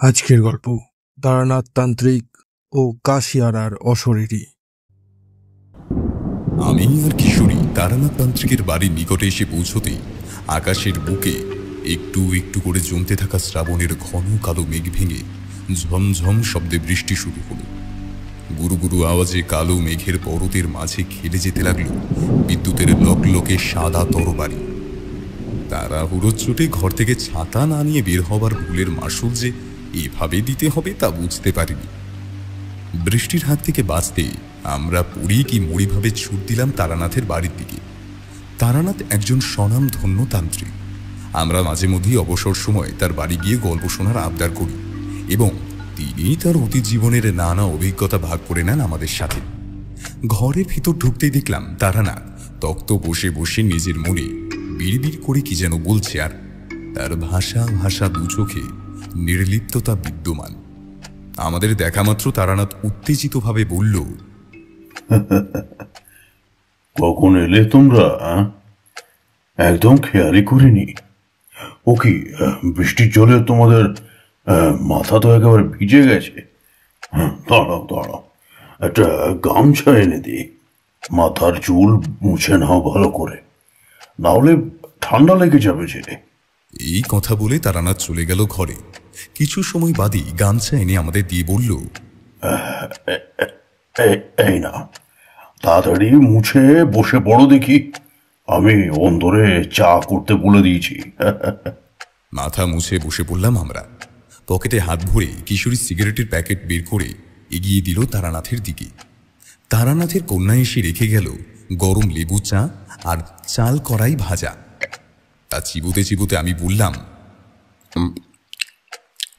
আজকের গল্প তারানাথ তান্ত্রিক ও কাশিয়ারার অশরীরী। আমি আর কিশোরী তারানাথ তান্ত্রিকের বাড়ির নিকটে এসে পৌঁছতেই আকাশের বুকে একটু একটু করে জমতে থাকা শ্রাবণের ঘন কালো মেঘ ভেঙে ঝমঝম শব্দে বৃষ্টি শুরু হলো। গুরু গুরু আওয়াজে কালো মেঘের পরতের মাঝে খেলে যেতে লাগলো বিদ্যুতের লকলকে সাদা তরবারি। তাড়াহুড়োর চোটে ঘর থেকে ছাতা না নিয়ে বের হবার ভুলের মাসুল যে এভাবে দিতে হবে তা বুঝতে পারিনি। বৃষ্টির হাত থেকে বাঁচতে আমরা পুরী কি মরিভাবে ছুট দিলাম তারানাথের বাড়ির দিকে। তারানাথ একজন স্বনামধন্য তান্ত্রিক। আমরা মাঝে মধ্যেই অবসর সময় তার বাড়ি গিয়ে গল্প শোনার আবদার করি এবং তিনি তার অতীত জীবনের নানা অভিজ্ঞতা ভাগ করে নেন আমাদের সাথে। ঘরের ভিতর ঢুকতেই দেখলাম তারানাথ তক্ত বসে বসে নিজের মনে বিড়বিড় করে কি যেন বলছে, আর তার ভাষা ভাষা দু চোখে নির্লিপ্ততা বিদ্যমান। আমাদের দেখা মাত্র তারানাথ উত্তেজিতভাবে বলল, কখন এলে তোমরা? একদম খেয়ালই করিনি। ও কি বৃষ্টির জলে তোমাদের মাথা তো একেবারে ভিজে গেছে। দাঁড়াও দাঁড়াও, একটা গামছা এনে দিই, মাথার চুল মুছে নাও ভালো করে, নাহলে ঠান্ডা লেগে যাবে যে। এই কথা বলে তারানাথ চলে গেল ঘরে। কিছু সময় বাদই গামছা এনে আমাদের দিয়ে বলল, এই না, তাড়াতাড়ি মুছে বসে পড়ো দেখি, আমি অন্দরে চা করতে বলে দিয়েছি। মাথা মুছে বসে পড়লাম আমরা। পকেটে হাত ভরে কিশোরী সিগারেটের প্যাকেট বের করে এগিয়ে দিল তারানাথের দিকে। তারানাথের কন্যা এসে রেখে গেল গরম লেবু চা আর চাল কড়াই ভাজা। তা চিবোতে চিবোতে আমি বললাম,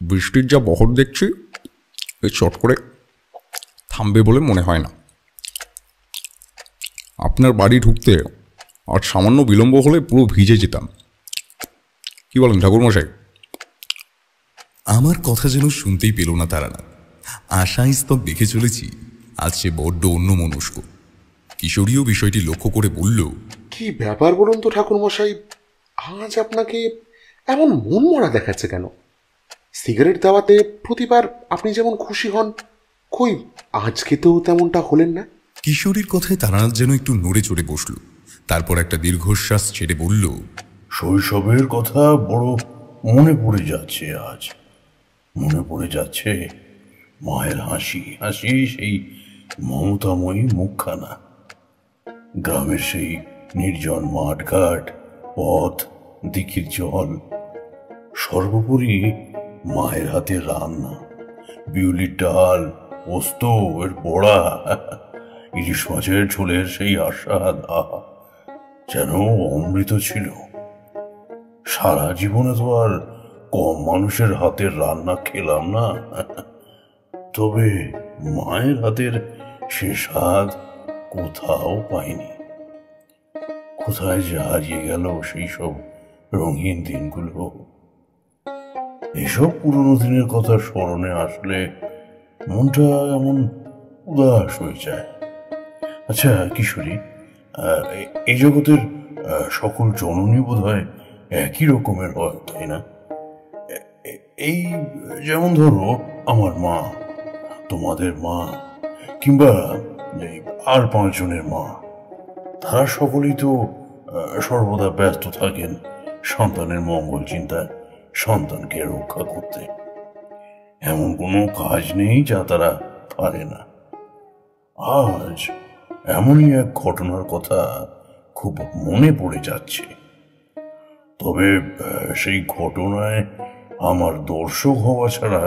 বৃষ্টির যা বহর দেখছি চট করে থামবে বলে মনে হয় না। আপনার বাড়ি ঢুকতে আর সামান্য বিলম্ব হলে পুরো ভিজে যেতাম। কি বলেন ঠাকুরমশাই? আমার কথা যেন শুনতেই পেল না তারানাথ। আশায় স্তব দেখে চলেছি আজ সে বড্ড অন্যমনস্ক। কিশোরীও বিষয়টি লক্ষ্য করে বলল, কি ব্যাপার বলুন তো ঠাকুরমশাই, আজ আপনাকে এমন মন মরা দেখাচ্ছে কেন? সিগারেট দেওয়াতে প্রতিবার আপনি যেমন খুশি হন, কই আজকে তো তেমনটা হলেন না। কিশোরীর কথায় তারানাথ যেন একটু নড়ে চড়ে বসল। তারপর একটা দীর্ঘশ্বাস ছেড়ে বলল, শৈশবের কথা বড় মনে পড়ে যাচ্ছে আজ। মনে পড়ে যাচ্ছে মায়ের হাসি হাসি, সেই মমতাময়ী মুখখানা, গ্রামের সেই নির্জন মাঠঘাট, পথ, দিঘির জল, সর্বোপরি মায়ের হাতে রান্না, বিউলির ডাল, পোস্ত এর বড়া, ইলিশ মাছের ঝোলের সেই আস্বাদ যেন অমৃত ছিল। সারা জীবনে তো আর কম মানুষের হাতের রান্না খেলাম না, তবে মায়ের হাতের সে স্বাদ কোথাও পাইনি। কোথায় যে হারিয়ে গেল সেই সব রঙিন দিনগুলো। এসব পুরনো দিনের কথা স্মরণে আসলে মনটা এমন উদাস হয়ে যায়। আচ্ছা কিশোরী, এই জগতের সকল জননী বোধ হয় একই রকমের হয়, তাই না? এই যেমন ধরো আমার মা, তোমাদের মা, কিংবা আর 5 জনের মা, তারা সকলেই তো সর্বদা ব্যস্ত থাকেন সন্তানের মঙ্গল চিন্তায়, সন্তানকে রক্ষা করতে। এমন কোনো কাজ নেই যা তারা পারে না। আজ এমনই এক ঘটনার কথা খুব মনে পড়ে যাচ্ছে, তবে সেই ঘটনায় আমার দর্শক হওয়া ছাড়া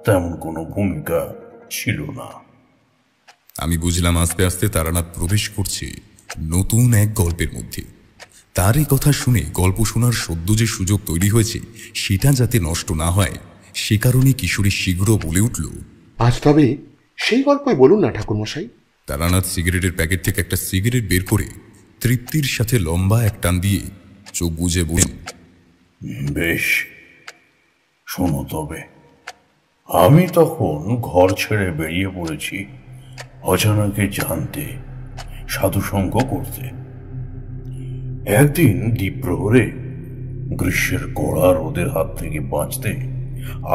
তেমন কোনো ভূমিকা ছিল না। আমি বুঝলাম আস্তে আস্তে তারানাথ প্রবেশ করছে নতুন এক গল্পের মধ্যে। তার এই কথা শুনে গল্প শোনার সদ্য যে সুযোগ তৈরি হয়েছে সেটা যাতে নষ্ট না হয় সে কারণে কিশোরী শীঘ্র বলে উঠল, আজ তবে সেই গল্পই বলুন না ঠাকুরমশাই। তারানাথ সিগারেটের প্যাকেট থেকে একটা সিগারেট বের করে তৃপ্তির সাথে লম্বা এক টান দিয়ে চোখ বুজে বলেন, বেশ, শোনো তবে। আমি তখন ঘর ছেড়ে বেরিয়ে পড়েছি অজানাকে জানতে, সাধুসঙ্গ করতে। একদিন দ্বীপ্রহরে গ্রীষ্মের কড়া রোদের হাত থেকে বাঁচতে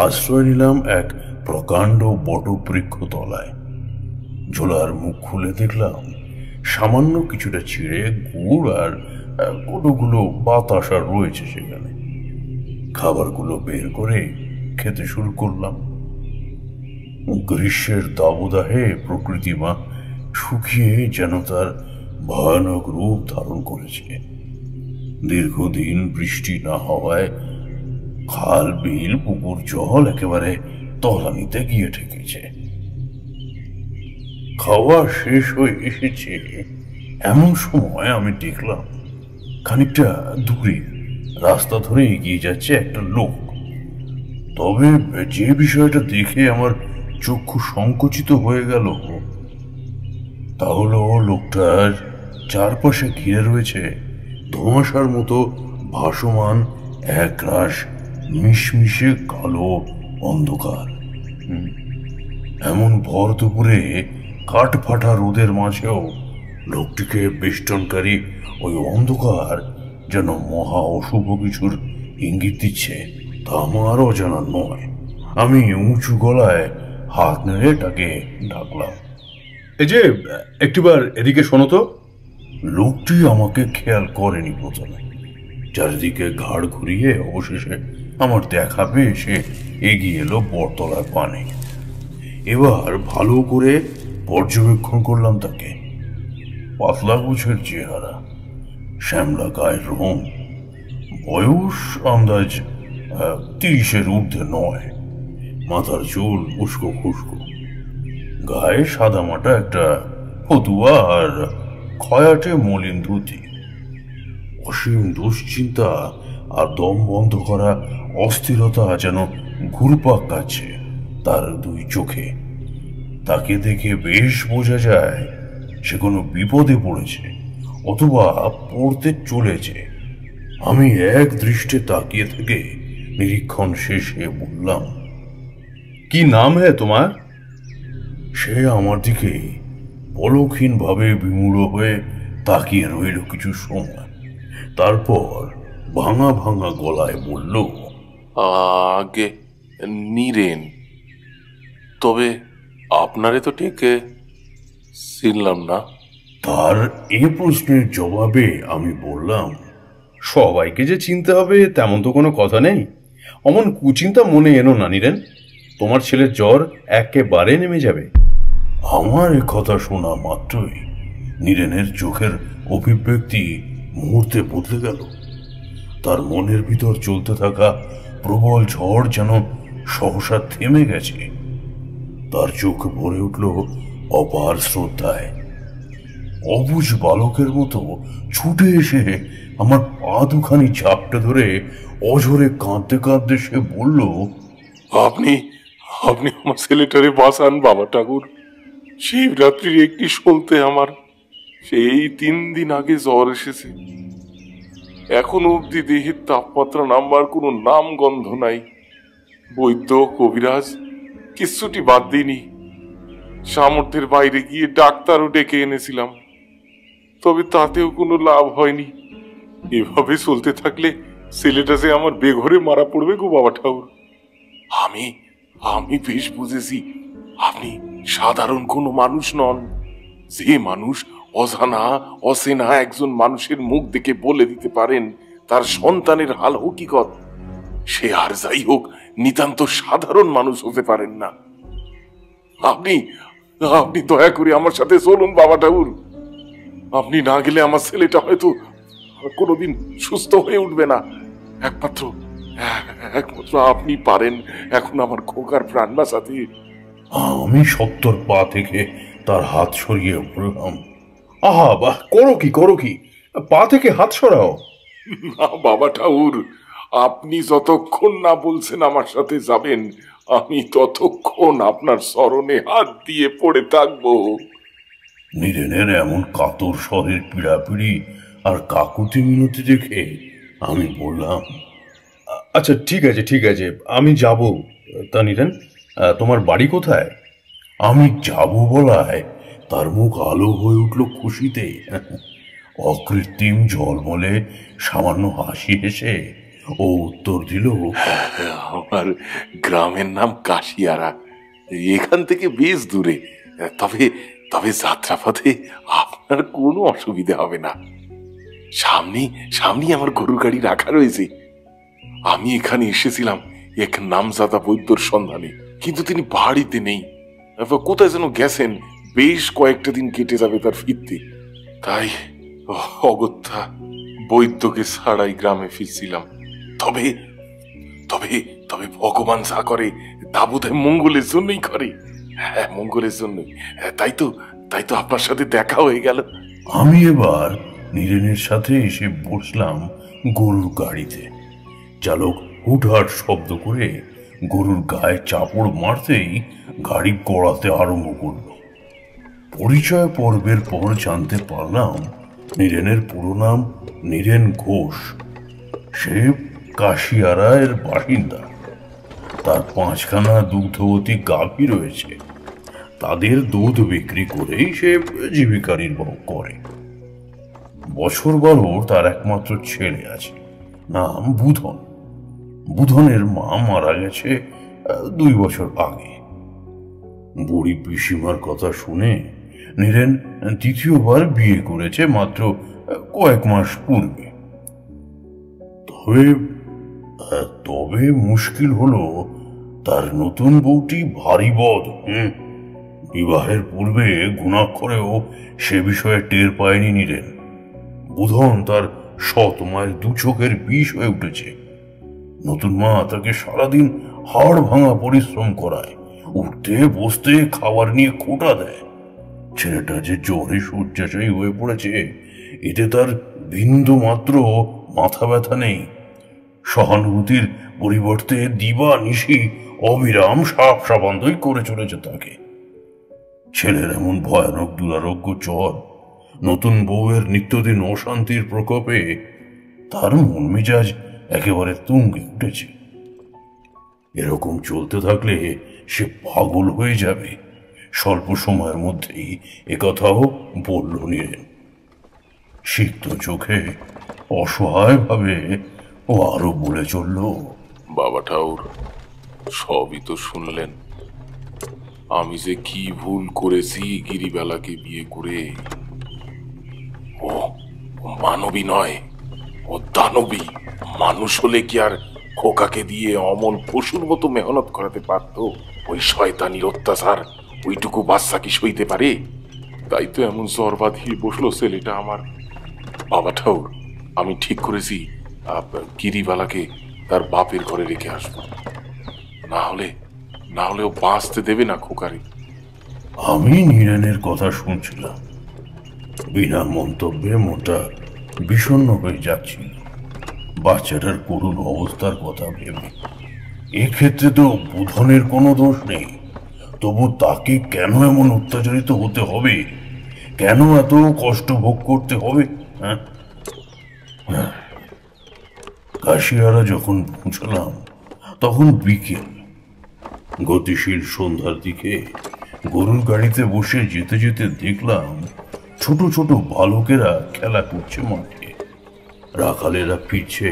আশ্রয় নিলাম এক প্রকাণ্ড বটবৃক্ষ তলায়। ঝোলার মুখ খুলে দেখলাম সামান্য কিছুটা ছিঁড়ে গুড় আর কতগুলো বাতাসা রয়েছে সেখানে। খাবারগুলো বের করে খেতে শুরু করলাম। গ্রীষ্মের দাবদাহে প্রকৃতি মা শুকিয়ে যেন তার ভয়ানক রূপ ধারণ করেছে। দীর্ঘদিন বৃষ্টি না হওয়ায় খাল বিল পুকুর জল একেবারে তলানিতে গিয়ে ঠেকেছে। খাওয়া শেষ হয়ে এসেছে এমন সময় আমি দেখলাম খানিকটা দূরে রাস্তা ধরে এগিয়ে যাচ্ছে একটা লোক। তবে যে বিষয়টা দেখে আমার চক্ষু সংকুচিত হয়ে গেল তা হলো লোকটার চারপাশে ঘিরে রয়েছে ধোঁয়াশার মতো ভাসমান একরাশ মিশমিশে কালো অন্ধকার। এমন ভর দুপুরে কাঠ ফাটা রোদের মাঝেও লোকটিকে বেষ্টনকারী ওই অন্ধকার যেন মহা অশুভ কিছুর ইঙ্গিত দিচ্ছে তা আমার অজানা নয়। আমি উঁচু গলায় হাত নেড়ে তাকে ডাকলাম, এই যে একটিবার এদিকে শোনো তো। লোকটি আমাকে খেয়াল করেনি প্রথমে। চারিদিকে ঘাড় ঘুরিয়ে অবশেষে আমার দেখা পেয়ে সে এগিয়ে এলো বটতলার পানে। এবার ভালো করে পর্যবেক্ষণ করলাম তাকে। পাতলা গোছের চেহারা, শ্যামলা গায়ের রং, বয়স আন্দাজ 30-এর ঊর্ধ্বে নয়। মাথার চুল উস্কো খুস্কো, গায়ে সাদামাটা একটা ফতুয়া আর খয়াটে মলিন ধুতি। অসীম দুশ্চিন্তা আর দম বন্ধ করা অস্থিরতা যেন ঘুরপাক কাছে তার দুই চোখে। তাকে দেখে বেশ বোঝা যায় সে কোনো বিপদে পড়েছে অথবা পড়তে চলেছে। আমি এক দৃষ্টে তাকিয়ে থেকে নিরীক্ষণ শেষে বললাম, কি নাম হে তোমার? সে আমার দিকে পলকহীন ভাবে বিমূঢ় হয়ে তাকিয়ে রইল কিছু সময়। তারপর ভাঙা ভাঙা গলায় বলল, আগে নীরেন। তবে আপনারে তো ঠিক চিনলাম না। তার এ প্রশ্নের জবাবে আমি বললাম, সবাইকে যে চিনতে হবে তেমন তো কোনো কথা নেই। অমন কুচিন্তা মনে এনো না নীরেন, তোমার ছেলের জ্বর একেবারে নেমে যাবে। আমার এ কথা শোনা মাত্রই নীরেনের চোখের অভিব্যক্তি মুহূর্তে বদলে গেল। তার মনের ভিতর চলতে থাকা প্রবল ঝড় যেন সহসা থেমে গেছে। তার চোখ ভরে উঠল অপার শ্রদ্ধায়। অবুঝ বালকের মতো ছুটে এসে আমার পা দুখানি ঝাপটে ধরে অঝরে কাঁদতে কাঁদতে সে বলল, আপনি আপনি আমার ছেলেটারে বাঁচান বাবা ঠাকুর। শিবরাত্রির একটি সলতে আমার সেই 3 দিন আগে জ্বর এসেছে। এখনো অব্দি দেহের তাপমাত্রা নামবার কোনো নাম গন্ধ নাই। বৈদ্য কবিরাজ কিচ্ছুটি বাদ দিইনি। সামর্থ্যের বাইরে গিয়ে ডাক্তারও ডেকে এনেছিলাম, তবে তাতেও কোনো লাভ হয়নি। এভাবে চলতে থাকলে ছেলেটা যে আমার বেঘরে মারা পড়বে গো বাবা ঠাকুর। আমি আমি বেশ বুঝেছি আপনি সাধারণ কোনো মানুষ নন, যে মানুষ অজানা অচেনা একজন মানুষের মুখ দেখে বলে দিতে পারেন তার সন্তানের হাল হকিকত, সে আর যাই হোক নিতান্ত সাধারণ মানুষ হতে পারেন না। আপনি আপনি দয়া করে আমার সাথে চলুন বাবা ঠাকুর। আপনি না গেলে আমার ছেলেটা হয়তো কোনোদিন সুস্থ হয়ে উঠবে না। একমাত্র আপনি পারেন এখন আমার খোকার প্রাণ বাঁচাতে। আমি সত্তর পা থেকে তার হাত সরিয়ে বললাম, আহা বাহ, করো কি পা থেকে হাত সরাও। না বাবা ঠাকুর, আপনি যতক্ষণ না বলছেন আমার সাথে যাবেন আমি ততক্ষণ আপনার চরণে হাত দিয়ে পড়ে থাকবো। নীরেনের এমন কাতর স্বরের পীড়াপিড়ি আর কাকুতি মিনতি দেখে আমি বললাম, আচ্ছা ঠিক আছে আমি যাব। তা নীরেন, তোমার বাড়ি কোথায়? আমি যাব বলায় তার মুখ আলো হয়ে উঠল খুশিতে। অকৃত্রিম ঝলমলে সামান্য হাসি হেসে ও উত্তর দিল, আমার গ্রামের নাম কাশিয়ারা, এখান থেকে বেশ দূরে। তবে তবে যাত্রাপথে আপনার কোনো অসুবিধা হবে না। সামনে আমার গরুর গাড়ি রাখা রয়েছে। আমি এখানে এসেছিলাম এক নামজাদা বৈদ্যর সন্ধানে, কিন্তু তিনি বাড়িতে নেই। কোথায় যেন গেছেন, বেশ কয়েকটা দিন কেটে যাবে তার ফিরতে। তাই অগত্যা বৈদ্যকে ছাড়াই গ্রামে ফিরছিলাম। তবে তবে তবে ভগবান যা করে তা বোধহয় মঙ্গলের জন্যই করে। হ্যাঁ, মঙ্গলের জন্যই। তাই তো আপনার সাথে দেখা হয়ে গেল। আমি এবার নীরেনের সাথে এসে বসলাম গরুর গাড়িতে। চালক হুটহাট শব্দ করে গরুর গায়ে চাপড় মারতেই গাড়ি গড়াতে আরম্ভ করল। পরিচয় পর্বের পর জানতে পারলাম নীরেনের পুরো নাম নীরেন ঘোষ। সে কাশিয়ারা এর বাসিন্দা। তার 5খানা দুগ্ধবতী গাভী রয়েছে। তাদের দুধ বিক্রি করেই সে জীবিকা নির্বাহ করে। বছর 12 তার একমাত্র ছেলে আছে, নাম বুধন। বুধনের মা মারা গেছে 2 বছর আগে। বুড়ি পিসিমার কথা শুনে নীরেন দ্বিতীয়বার বিয়ে করেছে মাত্র কয়েক মাস পূর্বে। তবে মুশকিল হলো তার নতুন বউটি ভারী বদ। বিবাহের পূর্বে গুণাক্ষরেও সে বিষয়ে টের পায়নি নীরেন। বুধন তার সৎ মায়ের 2 চোখের বিষ হয়ে উঠেছে। নতুন মা তাকে সারাদিন হাড় ভাঙা পরিশ্রম করায়, উঠতে বসতে খাবার নিয়ে খোঁটা দেয়। ছেলেটা যে জ্বরে শয্যাশায়ী হয়ে পড়েছে, এতে তার বিন্দু মাত্র মাথা ব্যথা নেই। সহানুভূতির পরিবর্তে দিবা নিশি অবিরাম সাপ সাবান্ধই করে চলেছে তাকে। ছেলের এমন ভয়ানক দুরারোগ্য জ্বর, নতুন বউয়ের নিত্যদিন অশান্তির প্রকোপে তার মন মেজাজ একেবারে তুঙ্গে উঠেছে। এরকম চলতে থাকলে সে পাগল হয়ে যাবে। স্বল্প সময়ের মধ্যেই একথাও বলল নীরেন। সিক্ত চোখে অসহায় ভাবে ও আরো বলে চলল, বাবা ঠাউর, সবই তো শুনলেন। আমি যে কি ভুল করেছি গিরিবালাকে বিয়ে করে। ও মানবী নয়, ও দানবী। মানুষ হলে কি আর খোকাকে দিয়ে অমন পশুর মতো মেহনত করাতে পারতো? ওই শয়তানির অত্যাচার ওইটুকু বাচ্চা কি সইতে পারে? তাই তো এমন জ্বর বাঁধিয়ে বসলো ছেলেটা আমার। বাবা ঠাউর, আমি ঠিক করেছি গিরিবালাকে তার বাপের ঘরে রেখে আসবো। না হলে ও বাঁচতে দেবে না খোকারে। আমি নীরেনের কথা শুনছিলাম। বিনা মন্তব্যে মনটা বিষণ্ণ হয়ে যাচ্ছিল বাচ্চাটার করুণ অবস্থার কথা ভেবে। এক্ষেত্রে তো বুধনের কোনো দোষ নেই, তবু তাকে কেন এমন অত্যাচারিত হতে হবে? কেন এত কষ্ট ভোগ করতে হবে? কাশিয়ারা যখন পৌঁছলাম তখন বিকেল। গতিশীল সন্ধ্যার দিকে গরুর গাড়িতে বসে যেতে যেতে দেখলাম ছোট ছোট বালকেরা খেলা করছে মাঠে। রাখালেরা ফিরছে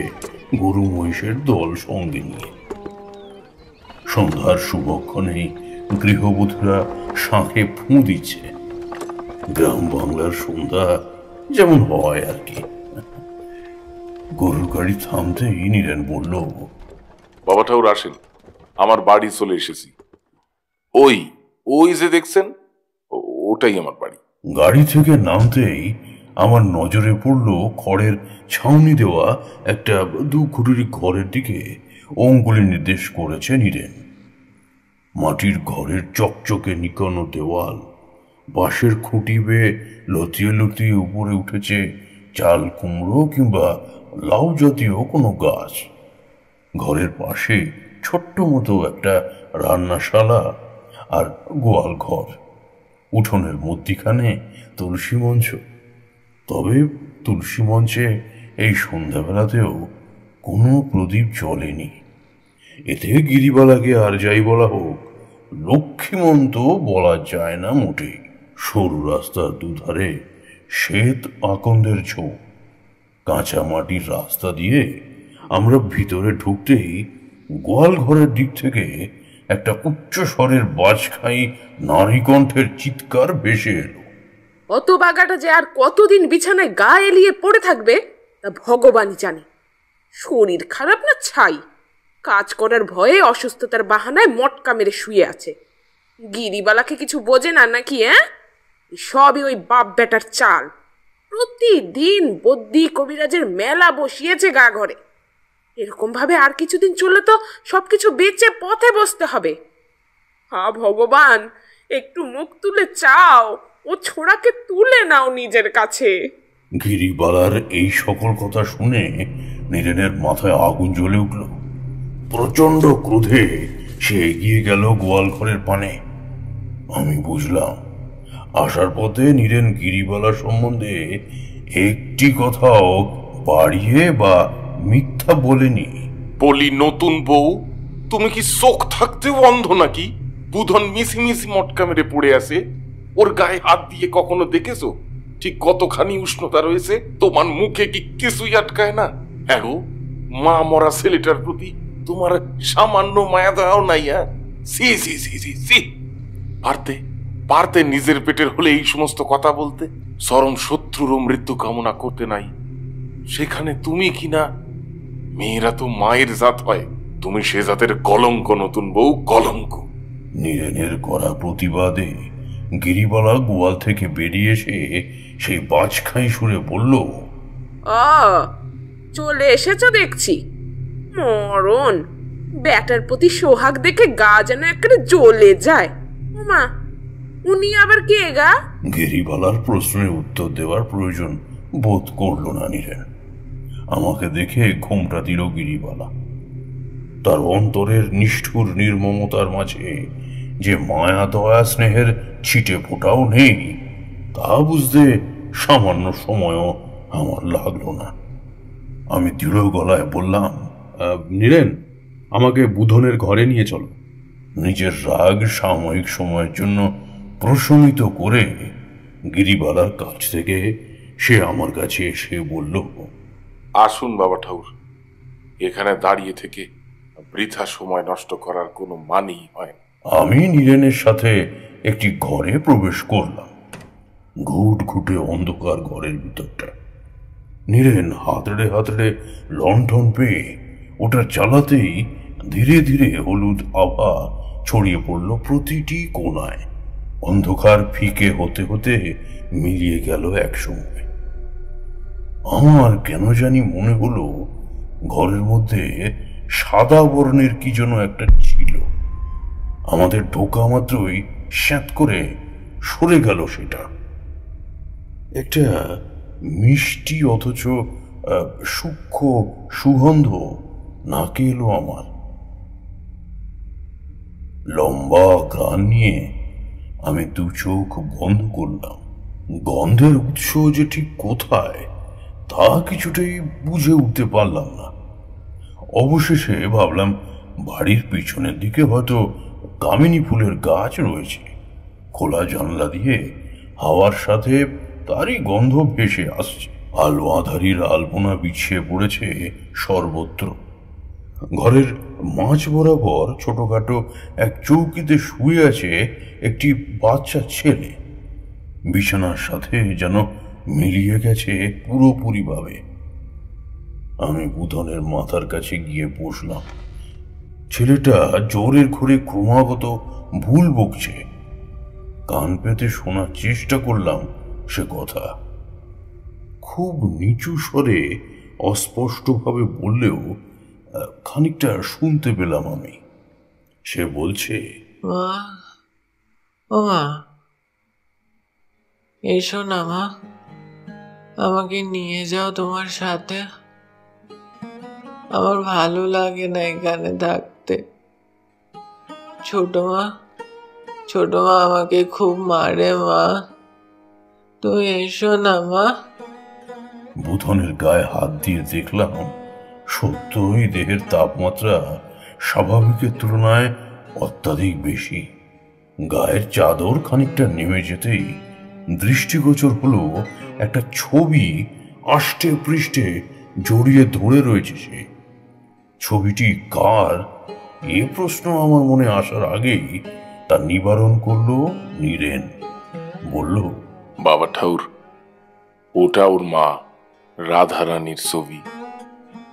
গরু মহিষের দল সঙ্গে নিয়ে। সন্ধ্যার শুভক্ষণেই গৃহবধূরা শাঁখে ফুঁ দিচ্ছে। গ্রাম বাংলার সন্ধ্যা যেমন হয় আর কি। গরুর গাড়ি থামতেই নীরেন বলল, বাবা ঠাউর আসেন, আমার বাড়ি চলে এসেছি। ওই যে দেখছেন, ওটাই আমার বাড়ি। গাড়ি থেকে নামতেই আমার নজরে পড়ল খড়ের ছাউনি দেওয়া একটা 2 খুঁটির ঘরের দিকে অঙ্গুলি নির্দেশ করেছে নীরেন। মাটির ঘরের চকচকে নিকানো দেওয়াল, বাঁশের খুঁটি বেয়ে লতিয়ে লতিয়ে উপরে উঠেছে চাল কুমড়ো কিংবা লাউ জাতীয় কোনো গাছ। ঘরের পাশে ছোট্ট মতো একটা রান্নাশালা আর গোয়াল ঘর। উঠোনের মধ্যিখানে তুলসী মঞ্চ। তবে তুলসী মঞ্চে এই সন্ধ্যাবেলাতেও কোনো প্রদীপ জ্বলেনি। এতে গিরিবালাকে আর যাই বলা হোক, লক্ষ্মীমন্ত বলা যায় না মোটেই। সরু রাস্তার দুধারে শ্বেত আকন্দের ঝোপ। কাঁচা মাটির রাস্তা দিয়ে আমরা ভিতরে ঢুকতেই গোয়াল ঘরের দিক থেকে একটা উচ্চ স্বরের বাজখাই নারী কণ্ঠের চিৎকার ভেসে এলো। অত বাগাটা যে আর কতদিন বিছানায় গা এলিয়ে পড়ে থাকবে তা ভগবানই জানে। শরীর খারাপ না ছাই, কাজ করার ভয়ে অসুস্থতার বাহানায় মটকা মেরে শুয়ে আছে। গিরিবালাকে কিছু বোঝে না নাকি? সবই ওই বাপ বেটার চাল। প্রতিদিন বদ্যি কবিরাজের মেলা বসিয়েছে গা ঘরে। এরকম ভাবে আর কিছুদিন চললে তো সবকিছু বেচে পথে বসতে হবে। ভগবান, একটু মুখ তুলে চাও, ও ছোড়াকে তুলে নাও নিজের কাছে। গিরিবালার এই সকল কথা শুনে নীরেনের মাথায় আগুন জ্বলে উঠল। প্রচন্ড ক্রোধে সে এগিয়ে গেল গোয়াল ঘরের পানে। আমি বুঝলাম আসার পথে নীরেন গিরিবালা সম্বন্ধে একটি কথাও বাড়িয়ে বা মিথ্যা বলেনি। বলি নতুন বউ, তুমি কি চোখ থাকতেও অন্ধ নাকি? বুধন মিশি মিশি মটকা মেরে পড়ে আছে, ওর গায়ে হাত দিয়ে কখনো দেখেছো ঠিক কতখানি উষ্ণতা রয়েছে? তোমার মুখে কি কিছুই আটকায় না? হ্যাঁ, মা মরা ছেলেটার প্রতি তোমার সামান্য মায়া দয়াও নাই? সি সি সি সি সি, পারতে পারতে নিজের পেটের হলে এই সমস্ত কথা বলতে, চরম শত্রুরও মৃত্যু কামনা করতে নাই। সেখানে তুমি কিনা, মেয়েরা তো মায়ের জাত হয়, তুমি সে জাতের কলঙ্ক নতুন বউ, কলঙ্ক। নীরেনের করা প্রতিবাদে গিরিবালা গোয়াল থেকে বেরিয়ে এসে সেই বাজখাই সুরে বলল, চলে এসেছো দেখছি। মরণ ব্যাটার প্রতি সোহাগ দেখে গা যেন একেবারে জ্বলে যায়। মা, উনি আবার কে গা? গিরিবালার প্রশ্নের উত্তর দেওয়ার প্রয়োজন বোধ করল না নীরেন। আমাকে দেখে ঘোমটা দিল গিরিবালা। তার অন্তরের নিষ্ঠুর নির্মমতার মাঝে যে মায়া দয়া স্নেহের ছিটে ফোটাও নেই তা বুঝতে সামান্য সময়ও আমার লাগলো না। আমি দৃঢ় গলায় বললাম, নীরেন, আমাকে বুধনের ঘরে নিয়ে চলো। নিজের রাগ সাময়িক সময়ের জন্য প্রশমিত করে গিরিবালার কাছ থেকে সে আমার কাছে এসে বলল, আসুন বাবা ঠাকুর, এখানে দাঁড়িয়ে থেকে বৃথা সময় নষ্ট করার কোনো মানেই হয় না। আমি নীরেনের সাথে একটি ঘরে প্রবেশ করলাম। ঘুট ঘুটে অন্ধকার ঘরের ভিতরটা। নীরেন হাতড়ে হাতড়ে লণ্ঠন পেয়ে ওটা চালাতেই ধীরে ধীরে হলুদ আভা ছড়িয়ে পড়ল প্রতিটি কোণায়। অন্ধকার ফিকে হতে হতে মিলিয়ে গেল একসঙ্গে। আমার কেন জানি মনে হলো ঘরের মধ্যে সাদা বর্ণের কি যেন একটা ছিল। আমাদের ঢোকা মাত্রই স্যাঁত করে সরে গেল সেটা। একটা মিষ্টি অথচ সূক্ষ্ম সুগন্ধ নাকে এলো আমার। লম্বা ঘ্রাণ নিয়ে আমি দু চোখ বন্ধ করলাম। গন্ধের উৎস যে ঠিক কোথায় তা কিছুটাই বুঝে উঠতে পারলাম না। অবশেষে ভাবলাম বাড়ির পিছনের দিকে হয়তো কামিনী ফুলের গাছ রয়েছে। খোলা জানলা দিয়ে হাওয়ার সাথে তারই গন্ধ ভেসে আসছে। আলো আধারির আলপনা বিছিয়ে পড়েছে সর্বত্র। ঘরের মাঝ বরাবর ছোটখাটো এক চৌকিতে শুয়ে আছে একটি বাচ্চা ছেলে। বিছানার সাথে যেন মিলিয়ে গেছে পুরোপুরিভাবে। আমি বুধনের মাথার কাছে গিয়ে বসলাম। ছেলেটা জোরের ঘরে ক্রমাগত ভুল বকছে। কান পেতে শোনার চেষ্টা করলাম সে কথা। খুব নিচু স্বরে অস্পষ্টভাবে বললেও খানিকটা শুনতে পেলাম আমি। সে বলছে, মা, ও মা, এসো না মা, আমাকে নিয়ে যাও তোমার সাথে। আমার ভালো লাগে না এখানে থাকতে। ছোট মা আমাকে খুব মারে। মা, তুমি এসো না মা। বুধনের গায়ে হাত দিয়ে দেখলাম সত্যই দেহের তাপমাত্রা স্বাভাবিকের তুলনায় অত্যাধিক বেশি। গায়ের চাদর খানিকটা নেমে যেতেই দৃষ্টিগোচর হলো একটা ছবি আষ্টে পৃষ্ঠে জড়িয়ে ধরে রয়েছে সে। ছবিটি কার এ প্রশ্ন আমার মনে আসার আগেই তা নিবারণ করলো নীরেন। বলল, বাবা ঠাকুর, ওটা ওর মা রাধারানীর ছবি।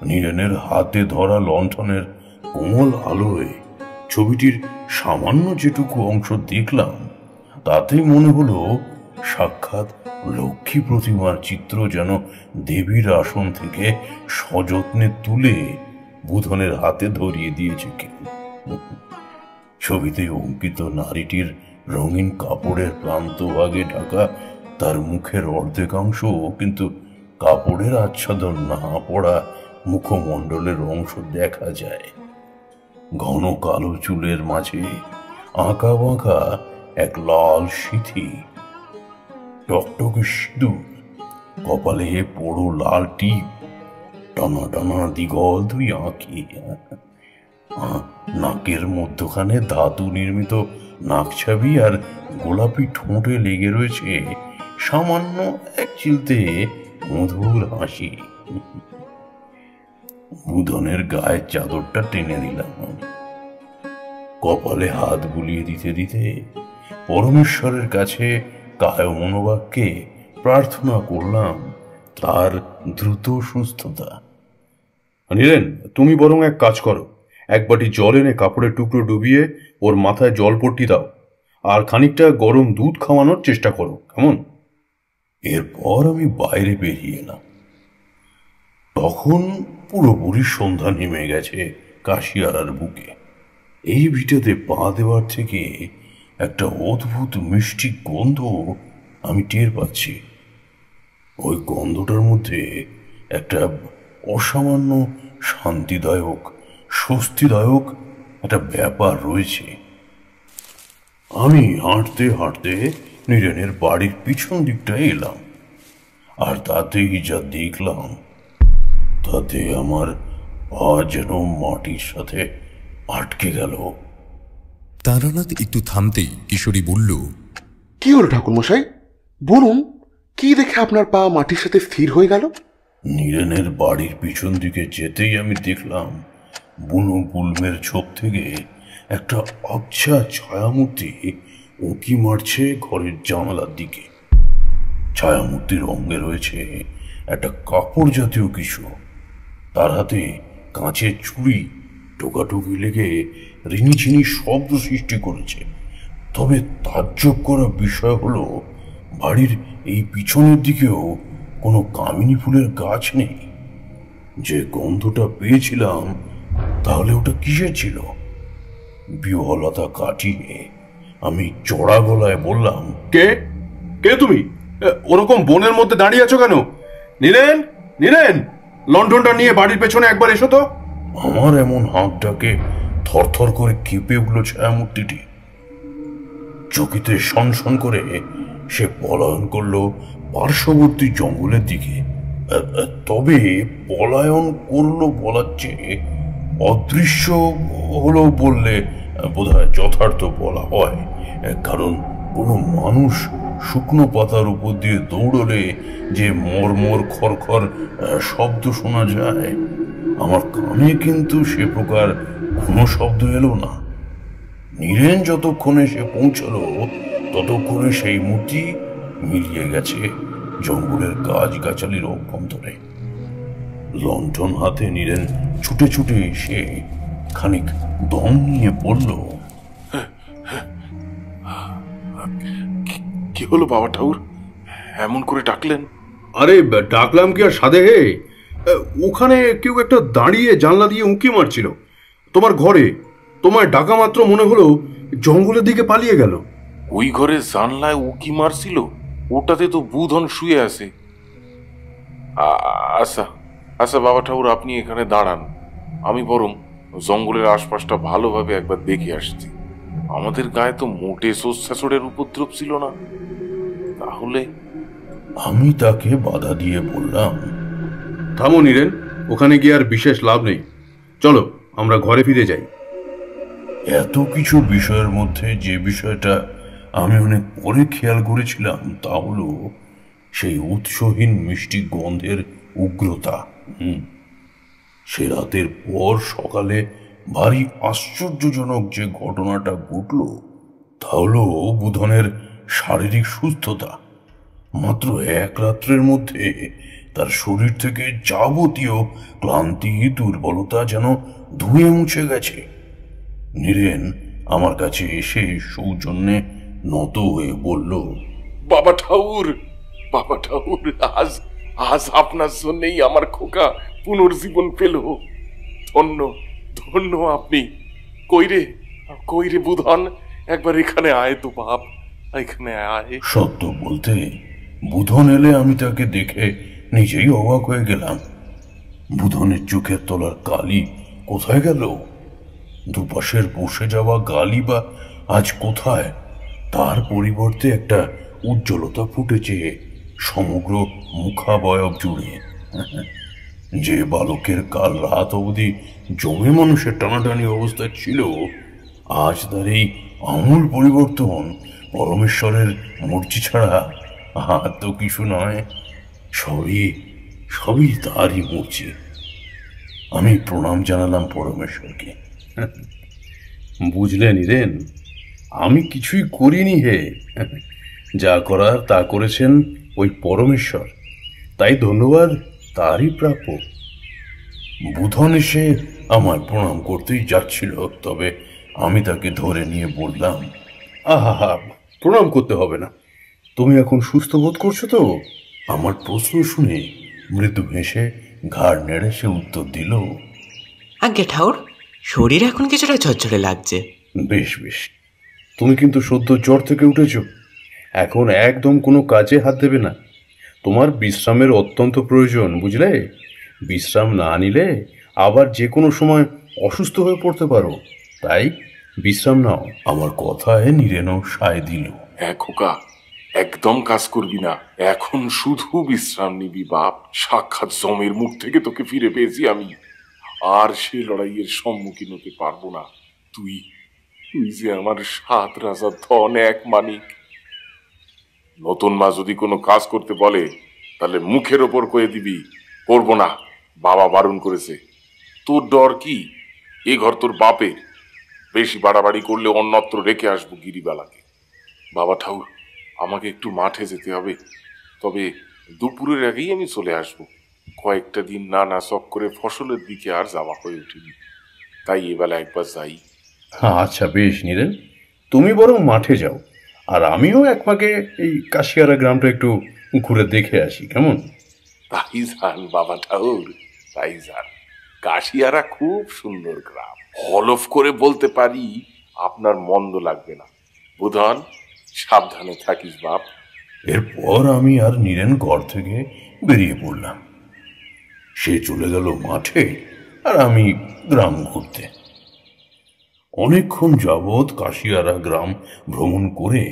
নীরেনের হাতে ধরা লণ্ঠনের কোমল আলোয় ছবিটির সামান্য যেটুকু অংশ দেখলাম তাতেই মনে হলো সাক্ষাৎ লক্ষ্মী প্রতিমার চিত্র যেন দেবীর আসন থেকে সযত্নে তুলে বুধনের হাতে ধরিয়ে দিয়েছে কেউ। ছবিতে অঙ্কিত নারীটির রঙিন কাপড়ের প্রান্তভাগে ঢাকা তার মুখের অর্ধেকাংশ কিন্তু কাপড়ের আচ্ছাদন না পড়া মুখমণ্ডলের অংশ দেখা যায়। ঘন কালো চুলের মাঝে আঁকা বাঁকা এক লাল সিঁথি, টকটকে সিঁদুর, কপালে পোড়ো লাল টিপ, টানা টানা দিগল দুই আঁখি, নাকের মধ্যখানে ধাতু নির্মিত নাকছাবি আর গোলাপি ঠোঁটে লেগে রয়েছে সামান্য এক চিলতে মধুর হাসি। বুধনের গায়ের চাদরটা টেনে দিলাম। কপালে হাত বুলিয়ে দিতে দিতে পরমেশ্বরের কাছে কায় মনোবাক্যে প্রার্থনা করলাম তার দ্রুত সুস্থতা। নীরেন, তুমি বরং এক কাজ করো, এক বাটি জল এনে কাপড়ের টুকরো ডুবিয়ে ওর মাথায় জলপট্টি দাও, আর খানিকটা গরম দুধ খাওয়ানোর চেষ্টা করো, কেমন? এরপর আমি বাইরে বেরিয়ে এলাম। তখন পুরোপুরি সন্ধ্যা নেমে গেছে কাশিয়ারার বুকে। এই ভিটাতে পা দেওয়ার থেকে একটা অদ্ভুত মিষ্টি গন্ধ আমি টের পাচ্ছি। ওই গন্ধটার মধ্যে একটা অসামান্য শান্তিদায়ক, স্বস্তিদায়ক একটা ব্যাপার রয়েছে। আমি হাঁটতে হাঁটতে নীরেনের বাড়ির পিছন দিকটায় এলাম, আর তাতেই যা দেখলাম তাতে আমার পা যেন মাটির সাথে আটকে গেল। তারানাথ একটু থামতেই কিশোরী বলল, কি হলো ঠাকুরমশাই, বলুন, কি দেখে আপনার পা মাটির সাথে স্থির হয়ে গেল? নীরেনের বাড়ির পিছন দিকে যেতেই আমি দেখলাম বুনো গুল্মের ঝোপ থেকে একটা আবছা ছায়ামূর্তি উঁকি মারছে ঘরের জানালার দিকে। ছায়ামূর্তির অঙ্গে রয়েছে একটা কাপড় জাতীয় কিছু, তার হাতে কাঁচের ছুরি টোকাটুকি লেগে রিনিঝিনি শব্দ সৃষ্টি করেছে। তবে তাজ্জব করা বিষয় হলো বাড়ির এই পিছনের দিকেও কোনো কামিনী ফুলের গাছ নেই। যে গন্ধটা পেয়েছিলাম তাহলে ওটা কিসের ছিল? বিহলতা কাটিয়ে আমি চড়া গলায় বললাম, কে কে তুমি? ওরকম বনের মধ্যে দাঁড়িয়ে আছো কেন? নীরেন, নীরেন, লণ্ঠনটা নিয়ে বাড়ির পেছনে একবার এসো তো। আমার এমন হাঁক ডাকে থরথর করে কেঁপে উঠল ছায়ামূর্তিটি। চকিতে সনসন করে সে পলায়ন করলো পার্শ্ববর্তী জঙ্গলের দিকে। তবে পলায়ন করলো বলার চেয়ে অদৃশ্য হলো বললে বোধহয় যথার্থ বলা হয়, কারণ কোনো মানুষ শুকনো পাতার উপর দিয়ে দৌড়লে যে মরমর খড়খড় শব্দ শোনা যায়, আমার কানে কিন্তু সে প্রকার কোনো শব্দ এলো না। নীরেন যতক্ষণে সে পৌঁছলো ততক্ষণে সেই মূর্তি মিলিয়ে গেছে জঙ্গলের গাছগাছালির অভ্যন্তরে। লণ্ঠন হাতে নীরেন ছুটে ছুটে এসে খানিক দম নিয়ে পড়ল, কি হলো বাবা ঠাকুর, এমন করে ডাকলেন? আরে ডাকলাম কি আর সাধে হে, ওখানে কেউ একটা দাঁড়িয়ে জানলা দিয়ে উঁকি মারছিল তোমার ঘরে। তোমার ডাকা মাত্র মনে হলো জঙ্গলের দিকে পালিয়ে গেল। ওই ঘরে জানলায় উকি মারছিল? ওটাতে তো বুধন শুয়ে আছে। আচ্ছা আচ্ছা বাবা ঠাকুর, আপনি এখানে দাঁড়ান, আমি বরং জঙ্গলের আশপাশটা ভালোভাবে একবার দেখে আসছি। আমাদের গায়ে তো মোটে সোচ্ছাচড়ের উপদ্রব ছিল না। তাহলে আমি তাকে বাধা দিয়ে বললাম, থামো নীরেন, ওখানে গিয়ে আর বিশেষ লাভ নেই, চলো আমরা ঘরে ফিরে যাই। এত কিছু বিষয়ের মধ্যে যে বিষয়টা আমি অনেক পরে খেয়াল করেছিলাম তা হলো সেই উৎসহীন মিষ্টি গন্ধের উগ্রতা। সে রাতের পর সকালে ভারী আশ্চর্যজনক যে ঘটনাটা ঘটল তা হলো বুধনের শারীরিক সুস্থতা। মাত্র এক রাত্রের মধ্যে তার শরীর থেকে যাবতীয় ক্লান্তি দুর্বলতা যেন ধুয়ে মুছে গেছে। নীরেন আমার কাছে এসে সৌজন্যে নত হয়ে বলল, বাবা ঠাকুর, বাবা ঠাকুর, আজ আজ আপনার জন্যই আমার খোকা পুনর্জীবন পেল। ধন্য ধন্য আপনি। কইরে কইরে বুধন, একবার এখানে আয় তো বাপ, এখানে আয়। সত্য বলতে বুধন এলে আমি তাকে দেখে নিজেই অবাক হয়ে গেলাম। বুধনের চোখের তলার কালি কোথায় গেল? দুপাশের বসে যাওয়া গালি বা আজ কোথায়? তার পরিবর্তে একটা উজ্জ্বলতা ফুটেছে সমগ্র মুখাবয়ব জুড়ে। যে বালকের কাল রাত অবধি জমে মানুষের টানাটানি অবস্থা ছিল, আজ তার এই আমূল পরিবর্তন পরমেশ্বরের মর্জি ছাড়া আর তো কিছু নয়। সবই সবই তারই মর্জি। আমি প্রণাম জানালাম পরমেশ্বরকে। বুঝলে নীরেন, আমি কিছুই করিনি হে। যা করার তা করেছেন ওই পরমেশ্বর, তাই ধন্যবাদ তারই প্রাপ্য। বুধন এসে আমার প্রণাম করতেই যাচ্ছিল, তবে আমি তাকে ধরে নিয়ে বললাম, আহা, প্রণাম করতে হবে না। তুমি এখন সুস্থ বোধ করছো তো? আমার প্রশ্ন শুনে মৃদু হেসে ঘাড় নেড়ে সে উত্তর দিল, আজ্ঞে ঠাউর, শরীর এখন কিছুটা ঝরঝরে লাগছে। বেশ বেশ। তুমি কিন্তু সদ্য জ্বর থেকে উঠেছ, এখন একদম কোনো কাজে হাত দেবে না। তোমার বিশ্রামের অত্যন্ত প্রয়োজন, বুঝলে? বিশ্রাম না নিলে আবার যে কোনো সময় অসুস্থ হয়ে পড়তে পারো, তাই বিশ্রাম নাও। আমার কথায় নীরেনও সায় দিল। হ্যাঁ খোকা, একদম কাজ করবি না, এখন শুধু বিশ্রাম নিবি বাপ। সাক্ষাৎ জমের মুখ থেকে তোকে ফিরে পেয়েছি আমি, আর সে লড়াইয়ের সম্মুখীন হতে পারবো না। তুই তুই যে আমার 7 রাজার ধন, এক মানিক। নতুন মা যদি কোনো কাজ করতে বলে তাহলে মুখের ওপর কয়ে দিবি করবো না, বাবা বারণ করেছে। তোর ডর কি? এ ঘর তোর বাপের। বেশি বাড়াবাড়ি করলে অন্যত্র রেখে আসবো গিরিবালাকে। বাবা ঠাকুর, আমাকে একটু মাঠে যেতে হবে, তবে দুপুরের আগেই আমি চলে আসব। কয়েকটা দিন নানা শখ করে ফসলের দিকে আর যাওয়া হয়ে ওঠেনি, তাই এবেলা একবার যাই। আচ্ছা বেশ নীরেন, তুমি বরং মাঠে যাও, আর আমিও এক ফাঁকে এই কাশিয়ারা গ্রামটা একটু ঘুরে দেখে আসি, কেমন? তাই যান বাবা ঠাকুর, তাই যান। কাশিয়ারা খুব সুন্দর গ্রাম, হলফ করে বলতে পারি আপনার মন্দ লাগবে না। বুধন, সাবধানে থাকিস বাপ। এরপর আমি আর নীরেন ঘর থেকে বেরিয়ে পড়লাম। সে চলে গেল মাঠে, আর আমি গ্রাম ঘুরতে। অনেকক্ষণ যাবৎ কাশিয়ারা গ্রাম ভ্রমণ করে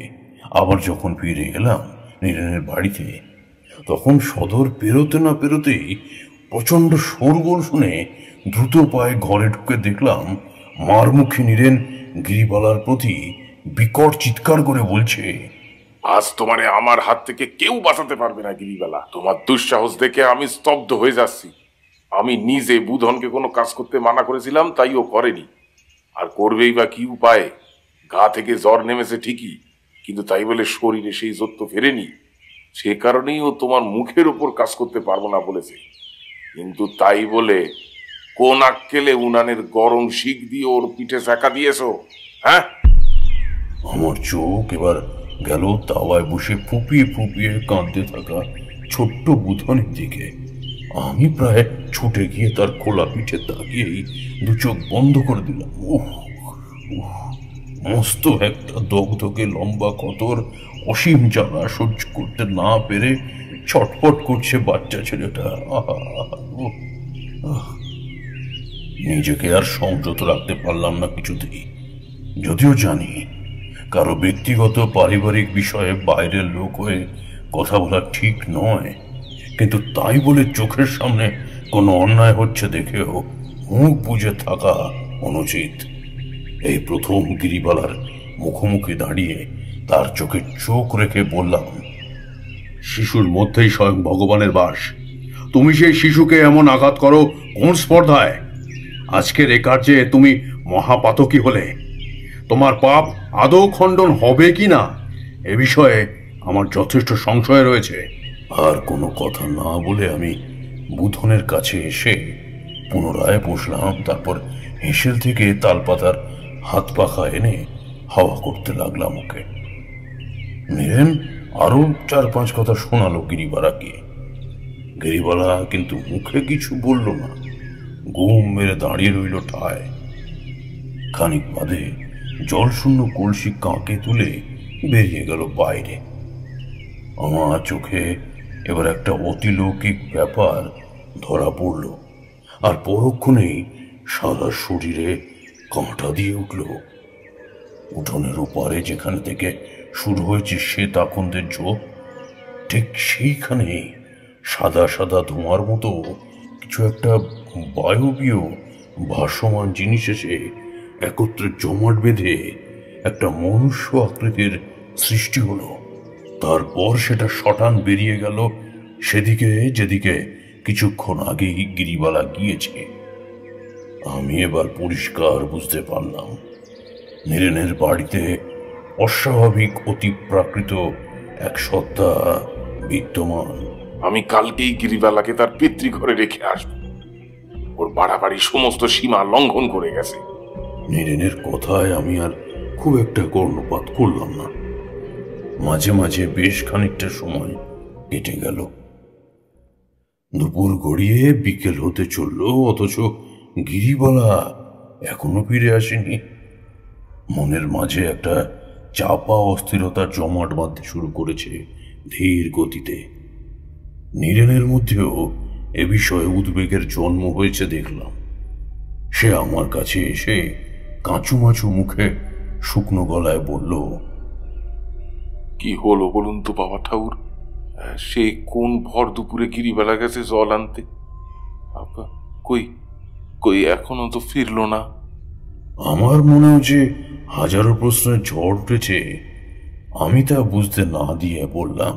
আবার যখন ফিরে এলাম নীরেনের বাড়িতে, তখন সদর পেরোতে না পেরোতেই প্রচণ্ড শোরগোল শুনে দ্রুত পায়ে ঘরে ঢুকে দেখলাম মারমুখী নীরেন গিরিবালার প্রতি বিকট চিৎকার করে বলছে, আজ তোমারে আমার হাত থেকে কেউ বাঁচাতে পারবে না গিরিবালা। তোমার দুঃসাহস দেখে আমি স্তব্ধ হয়ে যাচ্ছি। আমি নিজে বুধনকে কোনো কাজ করতে মানা করেছিলাম, তাই ও করেনি। আর করবেই বা কি উপায়ে? গা থেকে জ্বর নেমেছে ঠিকই, কিন্তু তাই বলে শরীরে সেই জোর তো ফেরেনি। সে কারণেই ও তোমার মুখের ওপর কাজ করতে পারবো না বলেছে। কিন্তু তাই বলে কোন আক্কেলে উনানের গরম শিক দিয়ে ওর পিঠে চাকা দিয়েছো? হ্যাঁ? আমার চোখ এবার গেল তাওয়ায় বসে ফুপিয়ে ফুপিয়ে কাঁদতে থাকা ছোট্ট বুধনের দিকে। আমি প্রায় ছুটে গিয়ে তার খোলা পিঠে তাকিয়েই দু চোখ বন্ধ করে দিলাম। মস্ত একটা দগদগে লম্বা কতর অসীম জ্বালা সহ্য করতে না পেরে ছটফট করছে বাচ্চা ছেলেটা। নিজেকে আর সংযত রাখতে পারলাম না কিছুতেই। যদিও জানি কারো ব্যক্তিগত পারিবারিক বিষয়ে বাইরের লোক হয়ে কথা বলা ঠিক নয়, কিন্তু তাই বলে চোখের সামনে কোনো অন্যায় হচ্ছে দেখেও মুখ বুজে থাকা অনুচিত। এই প্রথম গিরিবালার মুখোমুখি দাঁড়িয়ে তার চোখে চোখ রেখে বললাম, শিশুর মধ্যেই স্বয়ং ভগবানের বাস। তুমি সেই শিশুকে এমন আঘাত করো কোন স্পর্ধায়? আজকের এ কার্যে তুমি মহাপাতকী হলে তোমার পাপ আদৌ খণ্ডন হবে কি না এ বিষয়ে আমার যথেষ্ট সংশয় রয়েছে। আর কোনো কথা না বলে আমি বুধনের কাছে এসে পুনরায় বসলাম। তারপর হেসেল থেকে তালপাতার হাত পাখা এনে হাওয়া করতে লাগলাম ওকে। নীরেন আরো 4-5 কথা শোনালো গিরিবালাকে। গিরিবালা কিন্তু মুখে কিছু বলল না, ঘুম মেরে দাঁড়িয়ে রইল ঠায়। খানিক বাদে জলশূন্য কলসি কাঁকে তুলে বেরিয়ে গেল বাইরে। আমার চোখে এবার একটা অতিলৌকিক ব্যাপার ধরা পড়ল, আর পরক্ষণেই সারা শরীরে কাঁটা দিয়ে উঠল। উঠোনের ওপারে যেখান থেকে শুরু হয়েছে শ্বেত আকন্দের ঝোপ, ঠিক সেইখানেই সাদা সাদা ধোঁয়ার মতো কিছু একটা বায়বীয় ভাসমান জিনিস এসে একত্রে জমাট বেঁধে একটা মনুষ্য আকৃতির সৃষ্টি হলো। তারপর সেটা শটান বেরিয়ে গেল সেদিকে যেদিকে কিছুক্ষণ আগেই গিরিবালা গিয়েছে। আমি এবার পরিষ্কার বুঝতে পারলাম নীরেনের বাড়িতে অস্বাভাবিক অতিপ্রাকৃত এক সত্তা বিদ্যমান। আমি কালকেই গিরিবালাকে তার পিতৃঘরে রেখে আসবো। ওর বাড়াবাড়ি সমস্ত সীমা লঙ্ঘন করে গেছে। নীরেনের কথায় আমি আর খুব একটা কর্ণপাত করলাম না। মাঝে মাঝে বেশ খানিকটা সময় কেটে গেল। দুপুর গড়িয়ে বিকেল হতে চলল, অথচ গিরিবালা এখনো ফিরে আসেনি। মনের মাঝে একটা চাপা অস্থিরতা জমাট বাঁধতে শুরু করেছে ধীর গতিতে। নীরেনের মধ্যেও এ বিষয়ে উদ্বেগের জন্ম হয়েছে দেখলাম। সে আমার কাছে এসে কাঁচুমাচু মুখে শুকনো গলায় বলল, কি হলো বলুন তো বাবা ঠাকুর? সে কোন ভর দুপুরে গিরিবালা গেছে জল আনতে? কই কই এখনো তো ফিরলো না। আমার মনে হচ্ছে হাজারো প্রশ্নের ঝড় উঠেছে। আমি তা বুঝতে না দিয়ে বললাম,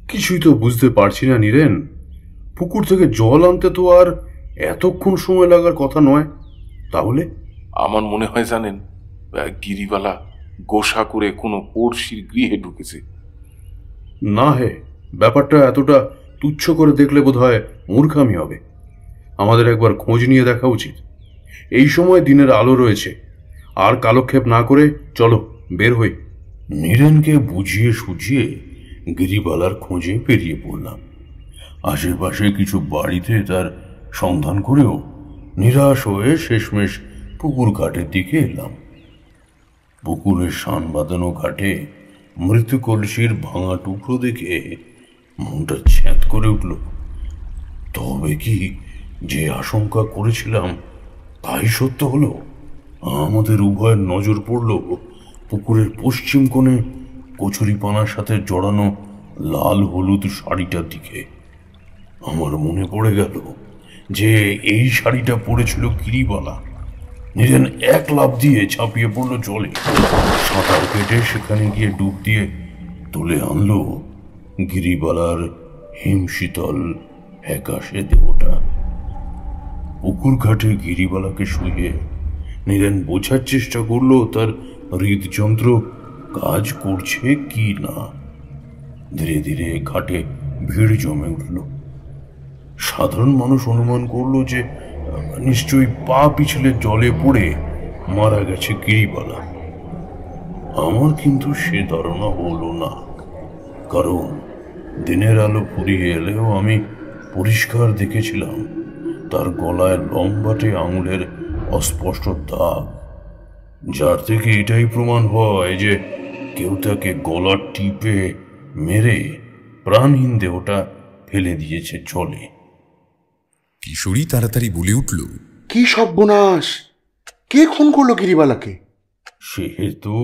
কিছুই তো বুঝতে পারছি না নীরেন। পুকুর থেকে জল আনতে তো আর এতক্ষণ সময় লাগার কথা নয়। তাহলে আমার মনে হয় জানেন, গিরিবালা গোসা করে কোনো পড়শির গৃহে ঢুকেছে। না হে, ব্যাপারটা এতটা তুচ্ছ করে দেখলে বোধ হয় মূর্খামি হবে। আমাদের একবার খোঁজ নিয়ে দেখা উচিত। এই সময় দিনের আলো রয়েছে, আর কালক্ষেপ না করে চলো বের হই। নীরেনকে বুঝিয়ে সুঝিয়ে গিরিবালার খোঁজে বেরিয়ে পড়লাম। আশেপাশে কিছু বাড়িতে তার সন্ধান করেও নিরাশ হয়ে শেষমেশ পুকুর ঘাটের দিকে এলাম। পুকুরের শান বাঁধানো ঘাটে মৃত্যু কলসির ভাঙা টুকরো দেখে মনটা ছ্যাঁত করে উঠল। তবে কি যে আশঙ্কা করেছিলাম তাই সত্য হলো। আমাদের উভয়ের নজর পড়ল পুকুরের পশ্চিম কোণে কচুরিপানার সাথে জড়ানো লাল হলুদ শাড়িটার দিকে। আমার মনে পড়ে গেল যে এই শাড়িটা পরেছিল গিরিবালা। নীরেন এক লাফ দিয়ে ঝাঁপিয়ে পড়ল জলে। সাঁতার কেটে সেখানে গিয়ে ডুব দিয়ে তুলে আনলো গিরিবালার হিমশীতল ফ্যাকাশে দেহটা। পুকুর ঘাটে গিরিবালাকে শুয়ে নীরেন বোঝার চেষ্টা করলো তার হৃদযন্ত্র কাজ করছে কি না। ধীরে ধীরে ঘাটে ভিড় জমে উঠল। সাধারণ মানুষ অনুমান করলো যে নিশ্চয়ই পা পিছলে জলে পড়ে মারা গেছে গিরিবালা। আমার কিন্তু সে ধারণা হলো না, কারণ দিনের আলো ফুরিয়ে এলেও আমি পরিষ্কার দেখেছিলাম তার গলায় লম্বাটে আঙুলের অস্পষ্ট দাগ, যার থেকে এটাই প্রমাণ হয় যে কেউ তাকে গলা টিপে মেরে প্রাণহীন দেহটা ফেলে দিয়েছে জলে। কিশোরী তাড়াতাড়ি বলে উঠল, কি সর্বনাশ! কে খুন করলো গিরিবালাকে? সে তো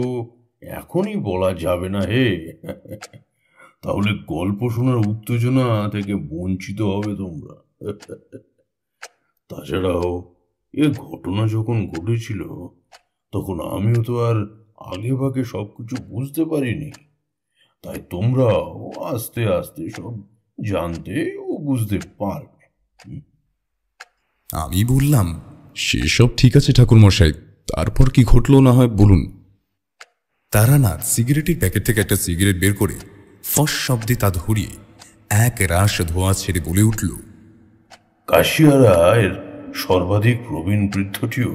এখনই বলা যাবে না হে। তাহলে গল্প শোনার উত্তেজনা থেকে বঞ্চিত হবে তোমরা। তাছাড়াও এ ঘটনা যখন ঘটেছিল তখন আমিও তো আর আগে ভাগে সবকিছু বুঝতে পারিনি। তাই তোমরাও আস্তে আস্তে সব জানতে ও বুঝতে পারবে। আমি বললাম, সেসব ঠিক আছে ঠাকুরমশাই, তারপর কি ঘটলো না হয় বলুন। তারানাথ সিগারেটের প্যাকেট থেকে একটা সিগারেট বের করে ফস শব্দে তা ধরিয়ে এক রাশ ধোঁয়া ছেড়ে বলে উঠল, কাশিয়ারা এর সর্বাধিক প্রবীণ বৃদ্ধটিও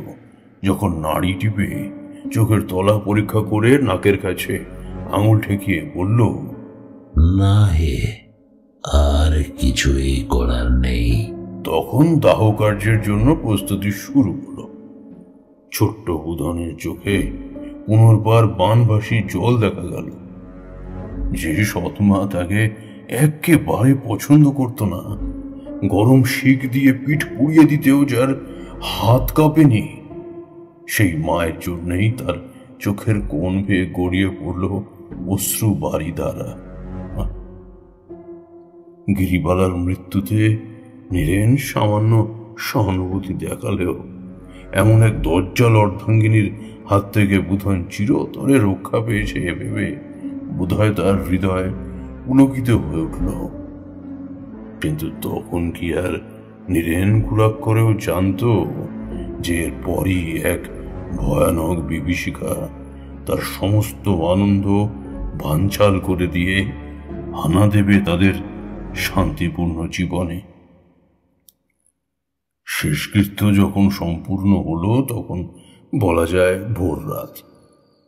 যখন নাড়ি টিপে চোখের তলা পরীক্ষা করে নাকের কাছে আঙুল ঠেকিয়ে বলল, না হে, আর কিছুই করার নেই। তখন দাহ কার্যের জন্য প্রস্তুতি শুরু হলো। ছোট্ট বুধনের চোখে পুনর্বার বানভাসী জল দেখা গেল। যে সৎমা তাকে একেবারে পছন্দ করত না, গরম শিক দিয়ে পিঠ পুড়িয়ে দিতেও যার হাত কাঁপেনি, সেই মায়ের জন্যই তার চোখের কোণ বেয়ে গড়িয়ে পড়ল অশ্রু বাড়ি দ্বারা। গিরিবালার মৃত্যুতে নীরেন সামান্য সহানুভূতি দেখালেও এমন এক দজ্জাল অর্ধাঙ্গিনীর হাত থেকে বুধন চিরতরে রক্ষা পেয়েছে ভেবে বোধহয় তার হৃদয় পুলকিত হয়ে উঠল। কিন্তু তখন কি আর নীরেন কুলাক করেও জানত যে এরপরই এক ভয়ানক বিভীষিকা তার সমস্ত আনন্দ ভাঞ্চাল করে দিয়ে হানা দেবে তাদের শান্তিপূর্ণ জীবনে। শেষকৃত্য যখন সম্পূর্ণ হলো তখন বলা যায় ভোর রাত।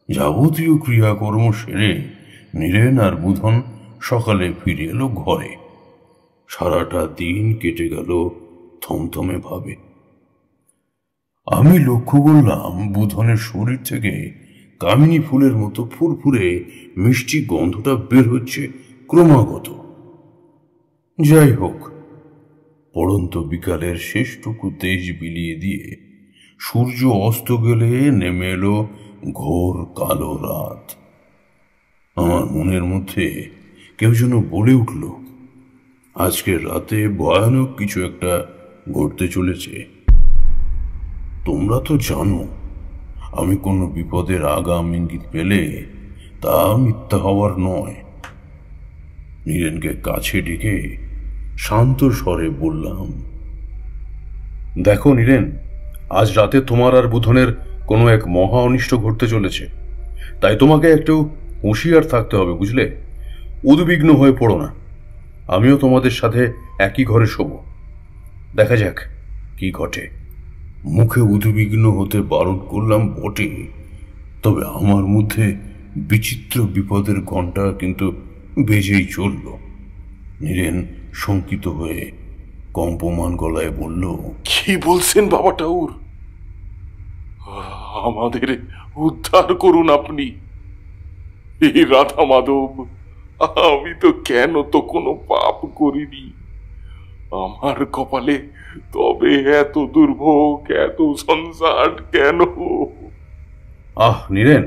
যাবতীয় ক্রিয়াকর্ম সেরে নীরেন আর বুধন সকালে ফিরে এলো ঘরে। সারাটা দিন কেটে গেল থমথমে ভাবে। আমি লক্ষ্য করলাম বুধনের শরীর থেকে কামিনী ফুলের মতো ফুরফুরে মিষ্টি গন্ধটা বের হচ্ছে ক্রমাগত। যাই হোক, পড়ন্ত বিকালের শেষটুকু তেজ বিলিয়ে দিয়ে সূর্য অস্ত গেলে নেমে এলো ঘোর কালো রাত। আমার মনের মধ্যে কেউ যেন বলে উঠল, আজকের রাতে ভয়ানক কিছু একটা ঘটতে চলেছে। তোমরা তো জানো, আমি কোনো বিপদের আগাম ইঙ্গিত পেলে তা মিথ্যা হওয়ার নয়। নীরেনকে কাছে ডেকে শান্ত স্বরে বললাম, দেখো নীরেন, আজ রাতে তোমার আর বুধনের কোনো এক মহা অনিষ্ট ঘটতে চলেছে, তাই তোমাকে একটু হুঁশিয়ার থাকতে হবে, বুঝলে? উদ্বিগ্ন হয়ে পড়ো না। আমিও তোমাদের সাথে একই ঘরে শোব, দেখা যাক কি ঘটে। মুখে উদ্বিগ্ন হতে বারণ করলাম বটে, তবে আমার মধ্যে বিচিত্র বিপদের ঘণ্টা কিন্তু বেজেই চলল। নীরেন শঙ্কিত হয়ে কম্পমান গলায় বলল, কি বলছেন বাবা ঠাকুর? আমাদের উদ্ধার করুন আপনি। এই রাধা মাধব, আমি তো কোনো পাপ করিনি। আমার কপালে তবে এত দুর্ভোগ, এত সংসার কেন? আহ নীরেন,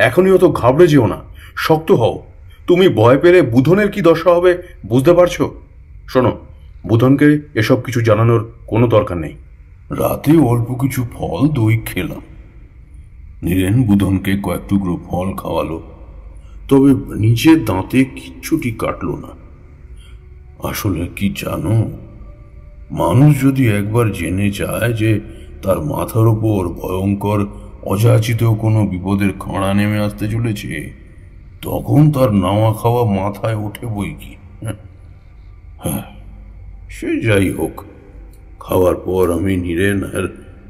এখনই অত ঘাবড়ে যেও না, শক্ত হও। তুমি ভয় পেলে বুধনের কি দশা হবে বুঝতে পারছো? শোনো, বুধনকে এসব কিছু জানানোর কোনো দরকার নেই। রাতে অল্প কিছু ফল দই খেলাম। নীরেন বুধনকে কয়েক টুকরো ফল খাওয়ালো, তবে নিজের দাঁতে কিচ্ছুটি কাটলো না। আসলে কি জানো, মানুষ যদি একবার জেনে যায় যে তার মাথার উপর ভয়ঙ্কর অযাচিত কোনো বিপদের খাঁড়া নেমে আসতে চলেছে, তখন তার নাওয়া খাওয়া মাথায় ওঠে বই কি। হ্যাঁ, সে যাই হোক, খাওয়ার পর আমি নীরেন আর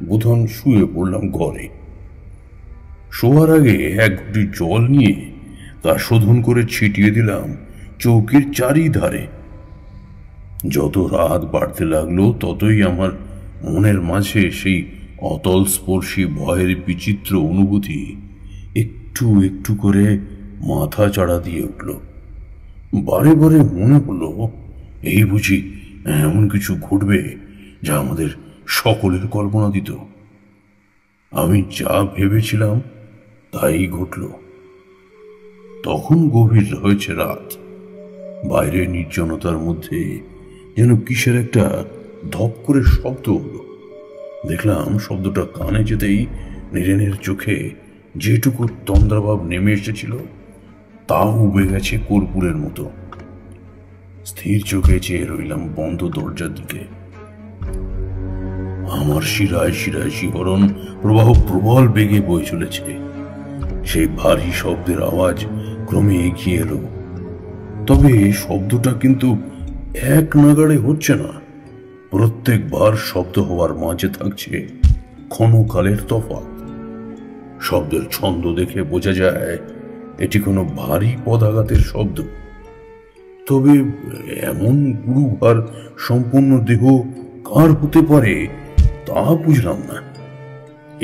বুধন শুয়ে পড়লাম ঘরে। শোয়ার আগে এক ঘটি জল নিয়ে তা শোধন করে ছিটিয়ে দিলাম চৌকির চারিধারে। যত রাত বাড়তে লাগলো ততই আমার মনের মাঝে সেই অতল স্পর্শী ভয়ের বিচিত্র অনুভূতি একটু একটু করে মাথা চাড়া দিয়ে উঠল। বারে বারে মনে হলো, এই বুঝি এমন কিছু ঘটবে যা আমাদের সকলের কল্পনা দিত। আমি যা ভেবেছিলাম তাই ঘটল। তখন গভীর হয়েছে রাত। বাইরে নির্জনতার মধ্যে যেন কিসের একটা ধপ করে শব্দ হলো। দেখলাম শব্দটা কানে যেতেই নীরেনের চোখে যেটুকু তন্দ্রাভাব নেমে এসেছিল তা উবে গেছে কর্পূরের মতো। স্থির চোখে চেয়ে রইলাম বন্ধ দরজার দিকে। আমার শিরায় শিরায় শিহরণ প্রবাহ প্রবল বেগে বয়ে চলেছে। সেই ভারী শব্দের আওয়াজ ক্রমে এগিয়ে এলো, তবে শব্দটা কিন্তু এক নাগাড়ে হচ্ছে না। প্রত্যেকবার শব্দ হওয়ার মাঝে থাকছে ক্ষণকালের তফাৎ। শব্দের ছন্দ দেখে বোঝা যায় এটি কোনো ভারী পদাঘাতের শব্দ। তবে এমন গুরুভার সম্পূর্ণ দেহ কার হতে পারে তা বুঝলাম না।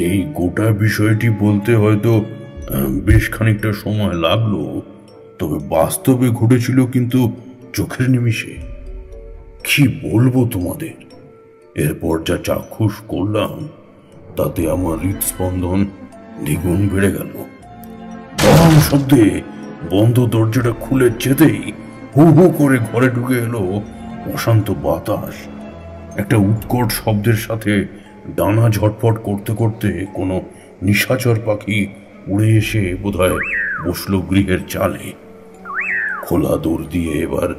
এই গোটা বিষয়টি বলতে হয়তো বেশ খানিকটা সময় লাগলো, তবে বাস্তবে ঘটেছিল কিন্তু চোখের নিমিষে। কি বলবো তোমাদের, এরপর যা চাক্ষুষ করলাম তাতে আমার হৃদস্পন্দন দ্বিগুণ বেড়ে গেল। বড় শব্দে বন্ধ দরজাটা খুলে যেতেই হু হু করে ঘরে ঢুকে এলো অশান্ত বাতাস। একটা উৎকট শব্দের সাথে ডানা ঝটফট করতে করতে কোনো নিশাচর পাখি উড়ে এসে বোধহয় বসলো গৃহের চালে। খোলা দৌড় দিয়ে এবার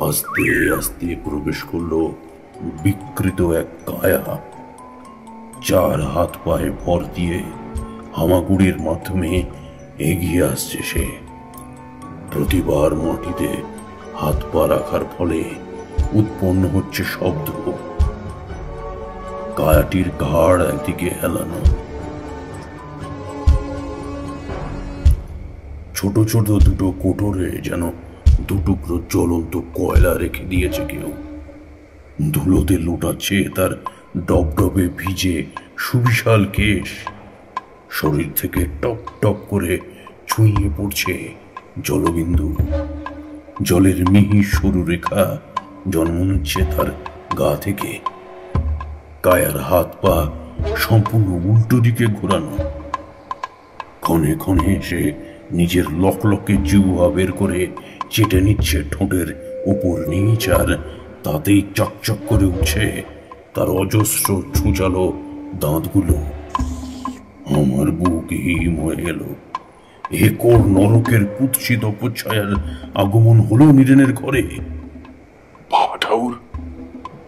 আস্তে আস্তে প্রবেশ করলো বিকৃত এক কায়া। 4 হাত পায়ে ভর দিয়ে হামাগুড়ির মাধ্যমে এগিয়ে আসছে সে। প্রতিবার মাটিতে হাত পা রাখার ফলে উৎপন্ন হচ্ছে শব্দ। কায়াটির ঘাড় একদিকে হেলানো, ছোট ছোট দুটো কোটরে যেন দুটুকরো জ্বলন্ত কয়লা রেখে দিয়েছে কেউ। ধুলোতে লুটাচ্ছে তার ডবডবে ভিজে সুবিশাল কেশ। শরীর থেকে টপ টপ করে ছুঁয়ে পড়ছে জলবিন্দু। জলের মিহি সরু রেখা জন্ম নিচ্ছে তার গা থেকে। কায়ার হাত পা সম্পূর্ণ উল্টো দিকে ঘোরানো। ক্ষণে ক্ষণে সে নিজের লকলকে জিহ্বা বের করে চেটে নিচ্ছে ঠোঁটের উপর নিচ, আর তাতেই চকচক করে উঠছে তার অজস্র ছুঁচালো দাঁতগুলো। আমার বুক হিম হয়ে গেল। একর নরকের কুৎসিত অপচ্ছায়ার আগমন হলো নীরেনের ঘরে। বাবা ঠাকুর,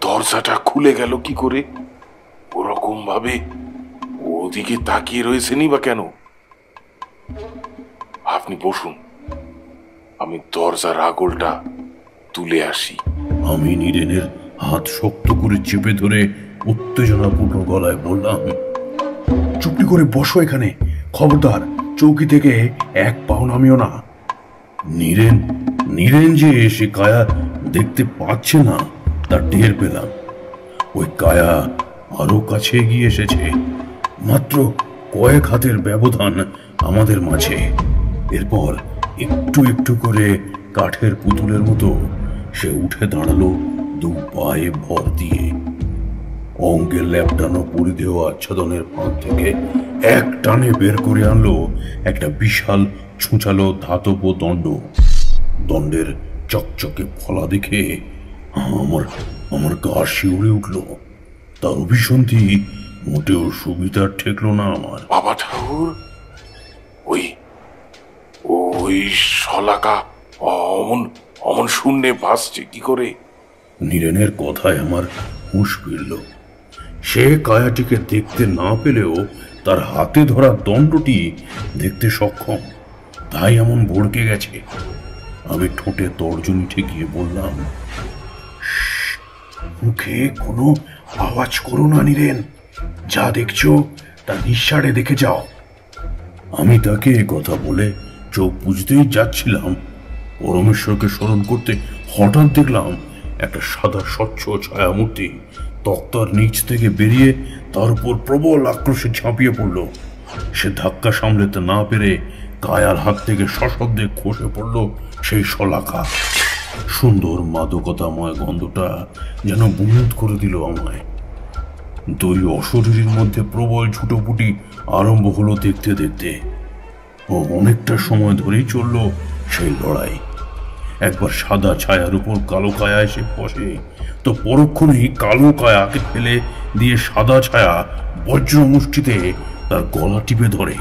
দরজাটা খুলে গেল কি করে? ওরকম ভাবে ওদিকে তাকিয়ে রয়েছেনই বা কেন? আপনি বসুন, আমি দরজার আগলটা তুলে আসি। আমি নীরেনের হাত শক্ত করে চেপে ধরে উত্তেজনাপূর্ণ গলায় বললাম, চুপটি করে বসো এখানে, খবরদার চৌকি থেকে এক পাও নামিও না। নীরেন যে সে কায়া দেখতে পাচ্ছে না তা টের পেলাম। ওই কায়া আরো কাছে এগিয়ে এসেছে। মাত্র কয়েক হাতের ব্যবধান আমাদের মাঝে। এরপর একটু একটু করে কাঠের পুতুলের মতো সে উঠে দাঁড়ালো দু পায়ে ভর দিয়ে। অঙ্গে ল্যাপটানো পরিধেয় আচ্ছাদনের ফাঁক থেকে এক টানে বের করে আনলো একটা বিশাল ছুঁচালো ধাতব দণ্ড। দণ্ডের চকচকে ফলা দেখে আমার গা শিউরে উঠল। তার অভিসন্ধি মোটেও সুবিধার ঠেকলো না আমার। বাবা ঠাকুর, ওই শলাকা অমন শূন্যে ভাসছে কি করে? নীরেনের কথায় আমার হুঁশ ফিরল। সে কায়াটিকে দেখতে না পেলেও তার হাতে ধরা দণ্ডটি দেখতে সক্ষম, তাই এমন ভড়কে গেছে। আমি ঠোঁটে তর্জনী ঠেকিয়ে বললাম, মুখে কোনো আওয়াজ করো না নীরেন, যা দেখছো তা নিঃসাড়ে দেখে যাও। আমি তাকে কথা বলে চোখ বুঝতেই যাচ্ছিলাম, পরমেশ্বরকে স্মরণ করতে হঠাৎ দেখলাম একটা সাদা স্বচ্ছ ছায়ামূর্তি তক্তার নিচ থেকে বেরিয়ে তার উপর প্রবল আক্রোশে ঝাঁপিয়ে পড়ল। সে ধাক্কা সামলাতে না পেরে কায়ার হাত থেকে সশব্দে খসে পড়ল সেই শলাকা। সুন্দর মাদকতাময় গন্ধটা যেন বুনুদ করে দিল আমায়। দুই অশরীরীর মধ্যে প্রবল ছুটোপুটি আরম্ভ হলো দেখতে দেখতে। ও অনেকটা সময় ধরেই চলল সেই লড়াই। একবার সাদা ছায়ার উপর কালো কায়া এসে বসে, তো পরক্ষণেই কালো কায়াকে ফেলে দিয়ে সাদা ছায়া বজ্র মুষ্টিতে তার গলা টিপে ধরে।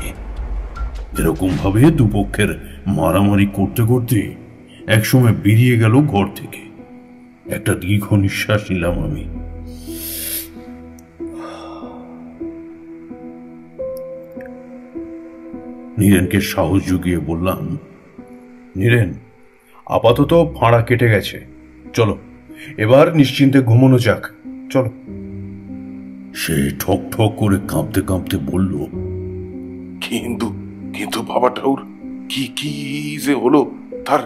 এরকম ভাবে দুপক্ষের মারামারি করতে করতে একসময় বেরিয়ে গেল ঘর থেকে। একটা দীর্ঘ নিঃশ্বাস নিলাম আমি। নীরেনকে সাহস জুগিয়ে বললাম, নীরেন, আপাতত ফাঁড়া কেটে গেছে, চলো এবার নিশ্চিন্তে ঘুমানো যাক, চলো। সে ঠক ঠক করে কাঁপতে কাঁপতে বলল, কিন্তু কিন্তু বাবা ঠাকুর, কি কি যে হলো, তার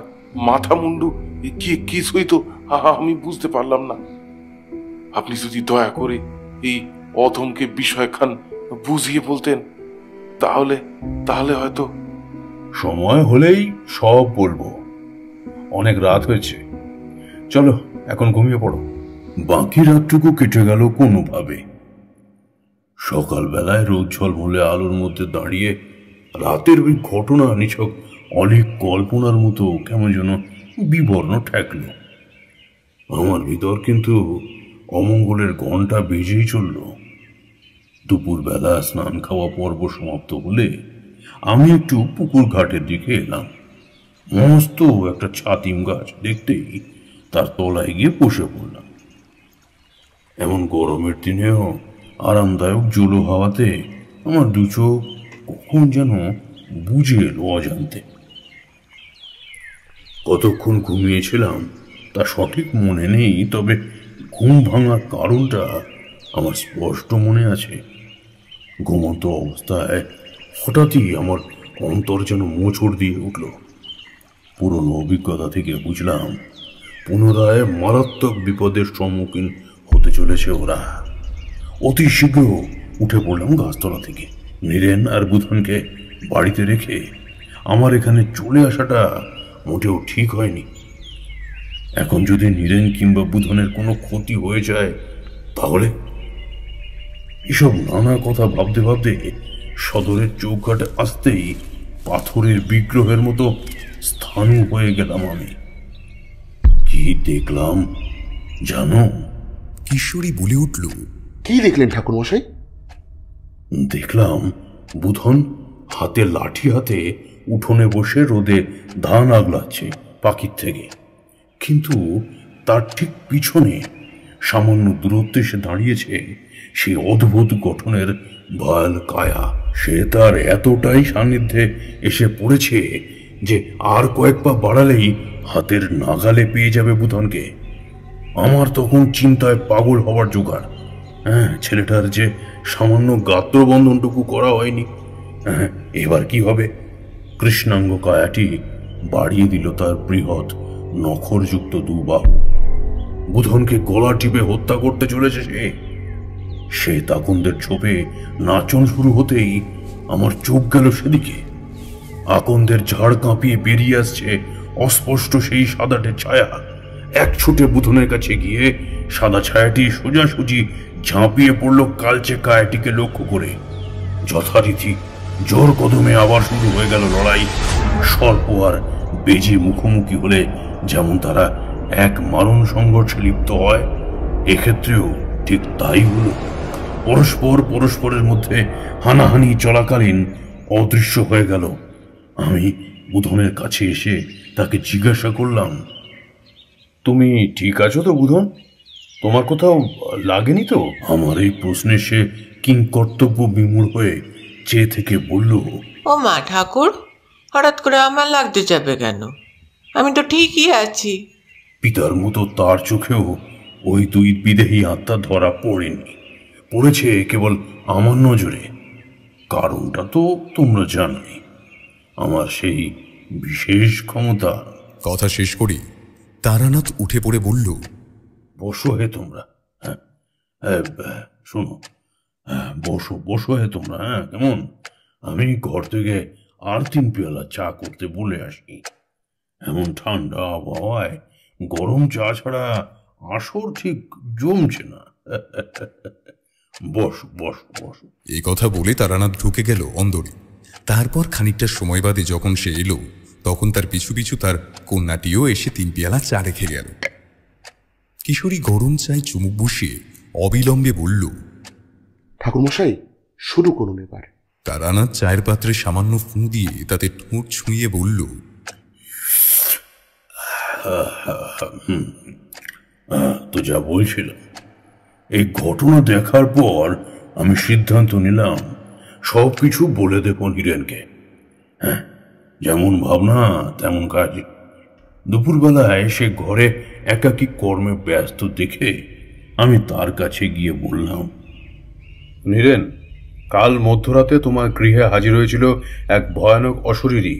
মাথা মুন্ডু কিছুই তো আমি বুঝতে পারলাম না। আপনি যদি দয়া করে এই অধমকে বিষয়খান বুঝিয়ে বলতেন, তাহলে তাহলে হয়তো। সময় হলেই সব বলবো, অনেক রাত হয়েছে, চলো এখন ঘুমিয়ে পড়ো। বাকি রাতটুকু কেটে গেল কোনোভাবে। সকালবেলায় রোদ ঝলমলে আলোর মধ্যে দাঁড়িয়ে রাতের ওই ঘটনা নিছক অনেক কল্পনার মতো কেমন যেন বিবর্ণ ঠেকল আমার ভিতর, কিন্তু অমঙ্গলের ঘণ্টা বেজেই চলল। দুপুরবেলা স্নান খাওয়া পর্ব সমাপ্ত হলে আমি একটু পুকুর ঘাটের দিকে এলাম। মস্ত একটা ছাতিম গাছ দেখতেই তার তলায় গিয়ে বসে পড়লাম। এমন গরমের দিনেও আরামদায়ক জলো হাওয়াতে আমার দু চোখ কখন যেন বুঝে এলো অজান্তে। কতক্ষণ ঘুমিয়েছিলাম তা সঠিক মনে নেই, তবে ঘুম ভাঙার কারণটা আমার স্পষ্ট মনে আছে। ঘুমন্ত অবস্থায় হঠাৎই আমার অন্তর যেন মোচড় দিয়ে উঠল। পুরনো অভিজ্ঞতা থেকে বুঝলাম পুনরায় মারাত্মক বিপদের সম্মুখীন হতে চলেছে ওরা। অতি শীঘ্র উঠে পড়লাম গাছতলা থেকে। নীরেন আর বুধনকে বাড়িতে রেখে আমার এখানে চলে আসাটা মোটেও ঠিক হয়নি। এখন যদি নীরেন কিংবা বুধনের কোনো ক্ষতি হয়ে যায় তাহলে? এসব নানা কথা ভাবতে ভাবতে সদরের চৌকাটে আসতেই পাথরের বিগ্রহের মতো স্থানু হয়ে গেলাম আমি। কি দেখলাম জানো? কিশোরী বলে উঠল, কি দেখলেন ঠাকুরমশাই? দেখলাম বুধন হাতে লাঠি হাতে উঠোনে বসে রোদে ধান আগলাচ্ছে পাখির থেকে, কিন্তু তার ঠিক পিছনে সামান্য দূরত্বে সে দাঁড়িয়েছে সেই অদ্ভুত গঠনের ভয়াল কায়া। সে তার এতটাই সান্নিধ্যে এসে পড়েছে যে আর কয়েক পা বাড়ালেই হাতের নাগালে পেয়ে যাবে বুধনকে। আমার তখন চিন্তায় পাগল হওয়ার জোগাড়। হ্যাঁ, ছেলেটার যে সামান্য গাত্রবন্ধনটুকু করা হয়নি, হ্যাঁ, এবার কি হবে? কৃষ্ণাঙ্গ কায়াটি বাড়িয়ে দিল তার বৃহৎ নখরযুক্ত দু বাহু। বুধনকে গলা টিপে হত্যা করতে চলেছে সে। তাকুনদের ছোপে নাচন শুরু হতেই আমার চোখ গেল সেদিকে। আকন্দের ঝাড় কাঁপিয়ে বেরিয়ে আসছে অস্পষ্ট সেই সাদাটে ছায়া। এক ছুটে বুধনের কাছে গিয়ে সাদা ছায়াটি সোজাসুজি ঝাঁপিয়ে পড়ল কালচে কায়াটিকে লক্ষ্য করে। যথারীতি জোর কদমে আবার শুরু হয়ে গেল লড়াই। সর্প আর বেজে মুখোমুখি হলে যেমন তারা এক মারণ সংঘর্ষে লিপ্ত হয়, এক্ষেত্রেও ঠিক তাই হল। পরস্পর পরস্পরের মধ্যে হানাহানি চলাকালীন অদৃশ্য হয়ে গেল। আমি বুধনের কাছে এসে তাকে জিজ্ঞাসা করলাম, তুমি ঠিক আছো তো বুধন? তোমার কোথাও লাগেনি তো? আমার এই প্রশ্নে সে কিংকর্তব্য বিমূঢ় হয়ে চেয়ে থেকে বলল, ও মা ঠাকুর, হঠাৎ করে আমার লাগতে যাবে কেন? আমি তো ঠিকই আছি। পিতার মতো তার চোখেও ওই দুই বিদেহী আত্মা ধরা পড়েনি, পড়েছে কেবল আমার নজরে। কারণটা তো তোমরা জানোই, আমার সেই বিশেষ ক্ষমতা। কথা শেষ করি তারানাথ উঠে পড়ে বলল, বসো হে তোমরা। হ্যাঁ, শোনো, বসো বসো হে তোমরা। হ্যাঁ, কেমন? আমি ঘর থেকে আর 3 পেয়ালা চা করতে বলে আসি। এমন ঠান্ডা আবহাওয়ায় গরম চা ছাড়া আসর ঠিক জমছে না। বসো বসো বসো। এই কথা বলে তারানাথ ঢুকে গেল অন্দরে। তারপর খানিকটা সময় বাদে যখন সে এলো, তখন তার পিছু পিছু তার কন্যাটিও এসে 3 পেয়ালা চা রেখে গেল। কিশোরী গরম চায় চুমুক বসিয়ে অবিলম্বে বলল, ঠাকুরমশাই, শুরু করুন এবার। তারানাথ চায়ের পাত্রে সামান্য ফুঁ দিয়ে তাতে ঠোঁট ছুঁয়ে বলল, তো যা বলছিলাম, এই ঘটনা দেখার পর আমি সিদ্ধান্ত নিলাম সব কিছু বলে দেব নীরেনকে। হ্যাঁ, যেমন ভাবনা তেমন কাজ। দুপুরবেলায় সে ঘরে একাকী কর্মে ব্যস্ত দেখে আমি তার কাছে গিয়ে বললাম, নীরেন, কাল মধ্যরাতে তোমার গৃহে হাজির হয়েছিল এক ভয়ানক অশরীরী।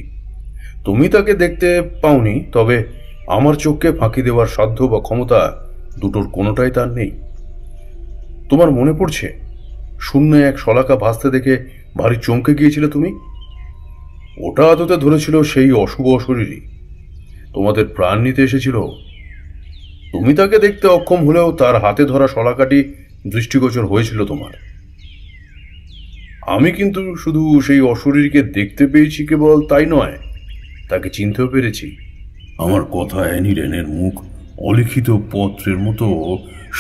তুমি তাকে দেখতে পাওনি, তবে আমার চোখকে ফাঁকি দেওয়ার সাধ্য বা ক্ষমতা দুটোর কোনোটাই তার নেই। তোমার মনে পড়ছে শূন্যে এক শলাকা ভাসতে দেখে ভারী চমকে গিয়েছিলে তুমি? ওটা আদতে ধরেছিল সেই অশুভ অশরীরী, তোমাদের প্রাণ নিতে এসেছিল। তুমি তাকে দেখতে অক্ষম হলেও তার হাতে ধরা শলাকাটি দৃষ্টিগোচর হয়েছিল তোমার। আমি কিন্তু শুধু সেই অশরীরীকে দেখতে পেয়েছি কেবল তাই নয়, তাকে চিনতেও পেরেছি। আমার কথায় নীরেনের মুখ অলিখিত পত্রের মতো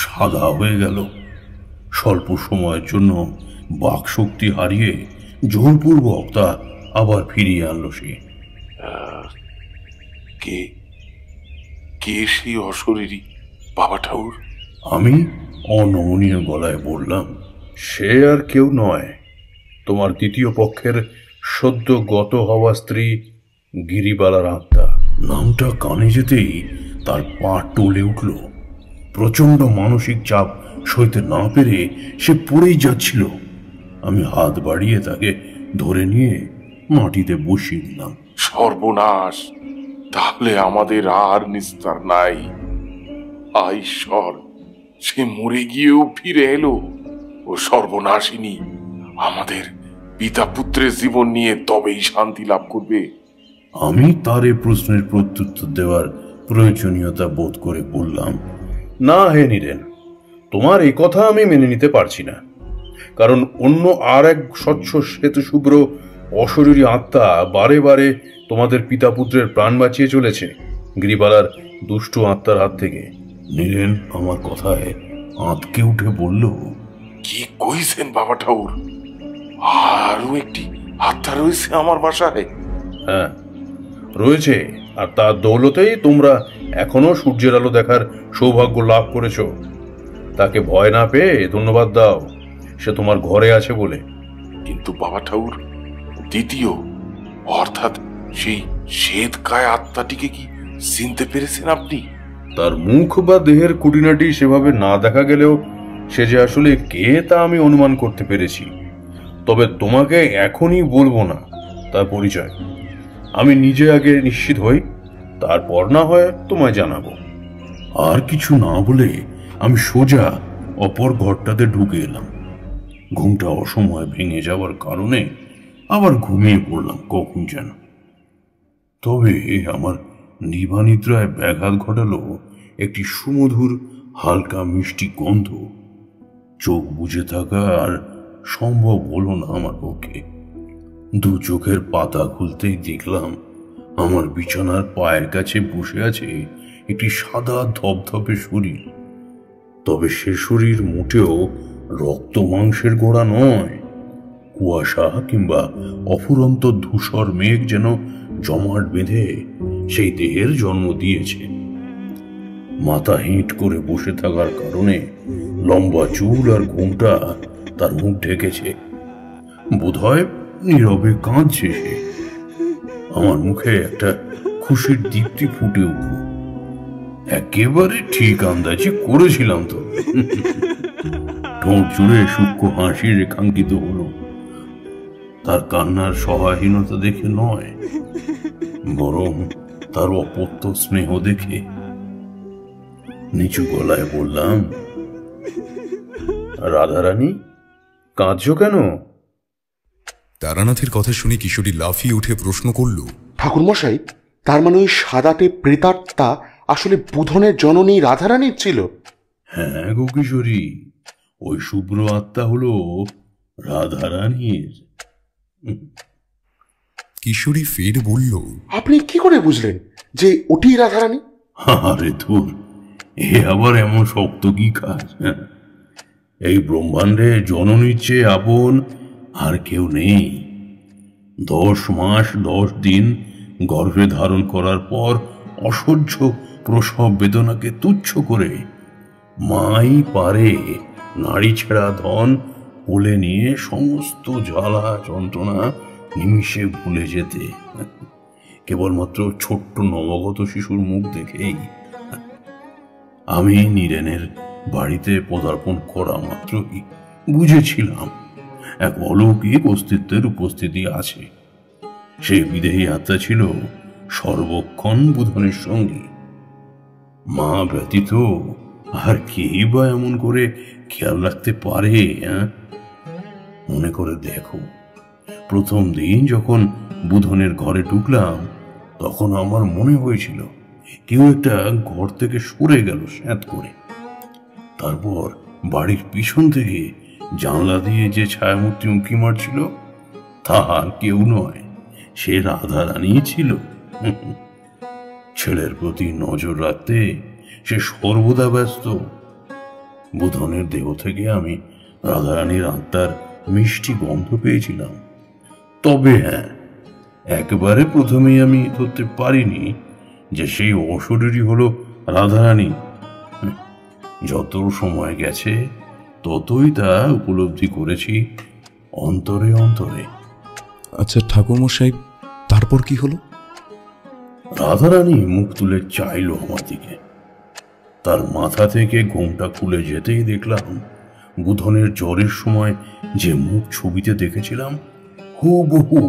সাদা হয়ে গেল। স্বল্প সময়ের জন্য বাকশক্তি হারিয়ে জোরপূর্বক তা আবার ফিরিয়ে আনলো সে। কে কে সেই অশরীরী বাবা ঠাকুর? আমি অনমনীয় গলায় বললাম, সে আর কেউ নয়, তোমার দ্বিতীয় পক্ষের সদ্য গত হওয়া স্ত্রী গিরিবালার আত্মা। নামটা কানে যেতেই তার পা টলে উঠল। প্রচন্ড মানসিক চাপ সইতে না পেরে সে পড়েই যাচ্ছিল। আমি হাত বাড়িয়ে তাকে ধরে নিয়ে মাটিতে বসিয়ে দিলাম। সর্বনাশ! তাহলে আমাদের আর নিস্তার নাই। ঈশ্বর, সে মরে গিয়েও ফিরে এলো। ও সর্বনাশিনী আমাদের পিতা পুত্রের জীবন নিয়ে তবেই শান্তি লাভ করবে। আমি তার এই প্রশ্নের প্রত্যুত্তর দেওয়ার প্রয়োজনীয়তা বোধ করে বললাম, না হে নীরেন, তোমার এই কথা আমি মেনে নিতে পারছি না। কারণ অন্য আর এক স্বচ্ছ শ্বেত শুভ্র অশরীরী আত্মা বারে বারে তোমাদের পিতা পুত্রের প্রাণ বাঁচিয়ে চলেছে গিরিবালার দুষ্ট আত্মার হাত থেকে। নীরেন আমার কথায় আঁতকে উঠে বলল, কি কইছেন বাবা ঠাকুর? আরো একটি আত্মা রয়েছে আমার বাসায়? হ্যাঁ, রয়েছে, আর তার দৌলতেই তোমরা এখনো সূর্যের আলো দেখার সৌভাগ্য লাভ করেছ। তাকে ভয় না পেয়ে ধন্যবাদ দাও, সে তোমার ঘরে আছে বলে। কিন্তু বাবা ঠাকুর, দ্বিতীয় অর্থাৎ সেই শ্বেতকায় আত্মাটিকে কি চিনতে পেরেছেন আপনি? তার মুখ বা দেহের খুঁটিনাটি সেভাবে না দেখা গেলেও সে যে আসলে কে তা আমি অনুমান করতে পেরেছি। তবে তোমাকে এখনই বলবো না তার পরিচয়। আমি নিজে আগে নিশ্চিত হই, তারপর না হয় তোমায় জানাবো। আর কিছু না বলে আমি সোজা অপর ঘরটাতে ঢুকে এলাম। ঘুমটা অসময়ে ভেঙে যাওয়ার কারণে আবার ঘুমিয়ে পড়লাম কখন যেন। তবে আমার নিবানিদ্রায় ব্যাঘাত ঘটালো একটি সুমধুর হালকা মিষ্টি গন্ধ। চোখ বুজে থাকা আর সম্ভব হলো না আমার পক্ষে। দু চোখের পাতা খুলতেই দেখলাম আমার বিছানার পায়ের কাছে বসে আছে একটি সাদা ধবধবে শরীর। তবে সে শরীর মোটেও রক্ত মাংসের গোড়া নয়। কুয়াশা কিংবা অফুরন্ত ধূসর মেঘ যেন জমাট বেঁধে সেই দেহের জন্ম দিয়েছে। মাথা হেঁট করে বসে থাকার কারণে লম্বা চুল আর ঘুমটা তার মুখ ঢেকেছে। বোধহয় নীরবে কাঁদছে সে। আমার মুখে একটা খুশির দীপ্তি ফুটে উঠল। একেবারে ঠিক আন্দাজি করেছিলাম তো। ঠোঁট জুড়ে সূক্ষ্ম হাসি রেখাঙ্কিত হলো। তার কান্নার সহায়হীনতা দেখে নয়, বরং তার অপত্য স্নেহ দেখে। নিচু গলায় বললাম, রাধারানী, কাঁদছো কেন? তারানাথের কথা শুনে কিশোরী লাফিয়ে উঠে প্রশ্ন করল, ঠাকুরমশাই, তার মানে ওই সাদাটে প্রেতাত্মা আসলে বুধনের জননী রাধারানীর ছিল? হ্যাঁ গো কিশোরী, ওই শুভ্র আত্মা হলো রাধারানীর। কিশোরী ফের বলল, আপনি কি করে বুঝলেন যে ওটি রাধারানী? আরে ধুর, এ আবার এমন শক্ত কি কাজ? এই ব্রহ্মাণ্ডে জননীর চেয়ে আপন আর কেউ নেই। 10 মাস 10 দিন গর্ভে ধারণ করার পর অসহ্য প্রসব বেদনাকে তুচ্ছ করে মাই পারে নারী ছেঁড়া ধন কোলে নিয়ে সমস্ত জ্বালা যন্ত্রণা নিমিষে ভুলে যেতে। কেবলমাত্র ছোট্ট নবগত শিশুর মুখ দেখেই আমি নীরেনের বাড়িতে পদার্পণ করা মাত্রই বুঝেছিলাম এক অলৌকিক অস্তিত্বের উপস্থিতি আছে। সেই বিদেহী আত্মা ছিল সর্বক্ষণ বুধনের সঙ্গী। মা ব্যতীত আর কেই বা এমন করে খেয়াল রাখতে পারে? মনে করে দেখো, প্রথম দিন যখন বুধনের ঘরে ঢুকলাম তখন আমার মনে হয়েছিল কেউ একটা ঘর থেকে সরে গেল স্যাঁত করে। তারপর বাড়ির পিছন থেকে জানলা দিয়ে যে ছায়ামূর্তি উঁকি মারছিল তার কেউ নয়, সে রাধারানী ছিল। ছেলের প্রতি নজর রাখতে সে সর্বদা ব্যস্ত। বুধনের দেহ থেকে আমি রাধারানীর আত্মার মিষ্টি গন্ধ পেয়েছিলাম। তবে হ্যাঁ, একেবারে প্রথমেই আমি ধরতে পারিনি যে সেই অশরীরই হলো রাধারানী। যত সময় গেছে ততই তা উপলব্ধি করেছি অন্তরে অন্তরে। আচ্ছা ঠাকুরমশাই, তারপর কি হলো? রাধারানী মুখ তুলে চাইল আমার দিকে। তার মাথা থেকে ঘোমটা খুলে যেতেই দেখলাম বুধনের জ্বরের সময় যে মুখ ছবিতে দেখেছিলাম হুবহু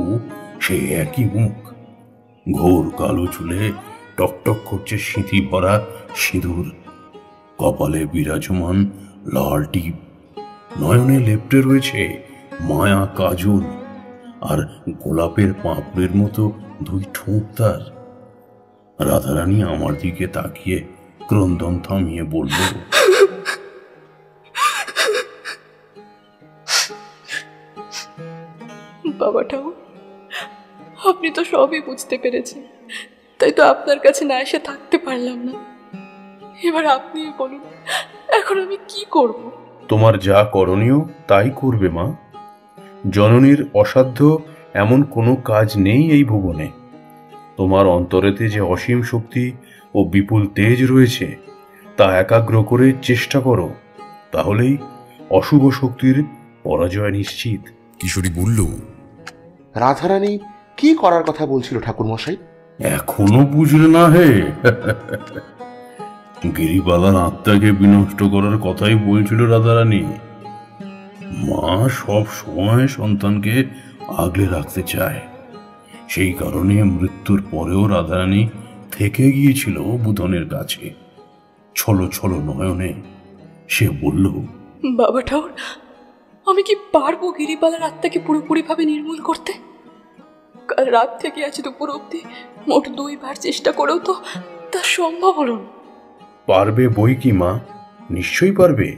সেই একই মুখ। ঘোর কালো চুলে টকটক করছে সিঁথি ভরা সিঁদুর, কপালে বিরাজমান লাল টিপ, নয়নে লেপ্টে রয়েছে মায়া কাজল, আর গোলাপের পাপড়ের মতো দুই ঠোঁট তার। রাধারানী আমার দিকে তাকিয়ে ক্রন্দন থামিয়ে বলল, বাবাটাও, আপনি তো সবই বুঝতে পেরেছেন, তাই তো আপনার কাছে না এসে থাকতে পারলাম না। এবার আপনি বলুন, এখন আমি কি করব? তোমার যা করণীয় তাই করবে মা। জননীর অসাধ্য এমন কোনো কাজ নেই এই ভুবনে। তোমার অন্তরেতে যে অসীম শক্তি ও বিপুল তেজ রয়েছে তা একাগ্র করে চেষ্টা করো, তাহলেই অশুভ শক্তির পরাজয় নিশ্চিত। কিশোরী বলল, রাধারানী কি করার কথা বলছিল ঠাকুরমশাই? এখনো বুঝলে না হে? গিরিবালার আত্মাকে বিনষ্ট করার কথাই বলছিল রাধারানী। মা সব সময় সন্তানকে আগলে রাখতে চায়, সেই কারণে মৃত্যুর পরেও রাধারানী থেকে গিয়েছিল বুধনের কাছে। ছলো ছলো নয়নে সে বলল, বাবা ঠাকুর, আমি কি পারবো গিরিবালার আত্মাকে পুরোপুরি ভাবে নির্মূল করতে? কাল রাত থেকে আজ দুপুর অব্দি মোট 2 বার চেষ্টা করেও তো তা সম্ভব হলো না। পারবে বই কি মা, নিশ্চয়ই পারবে।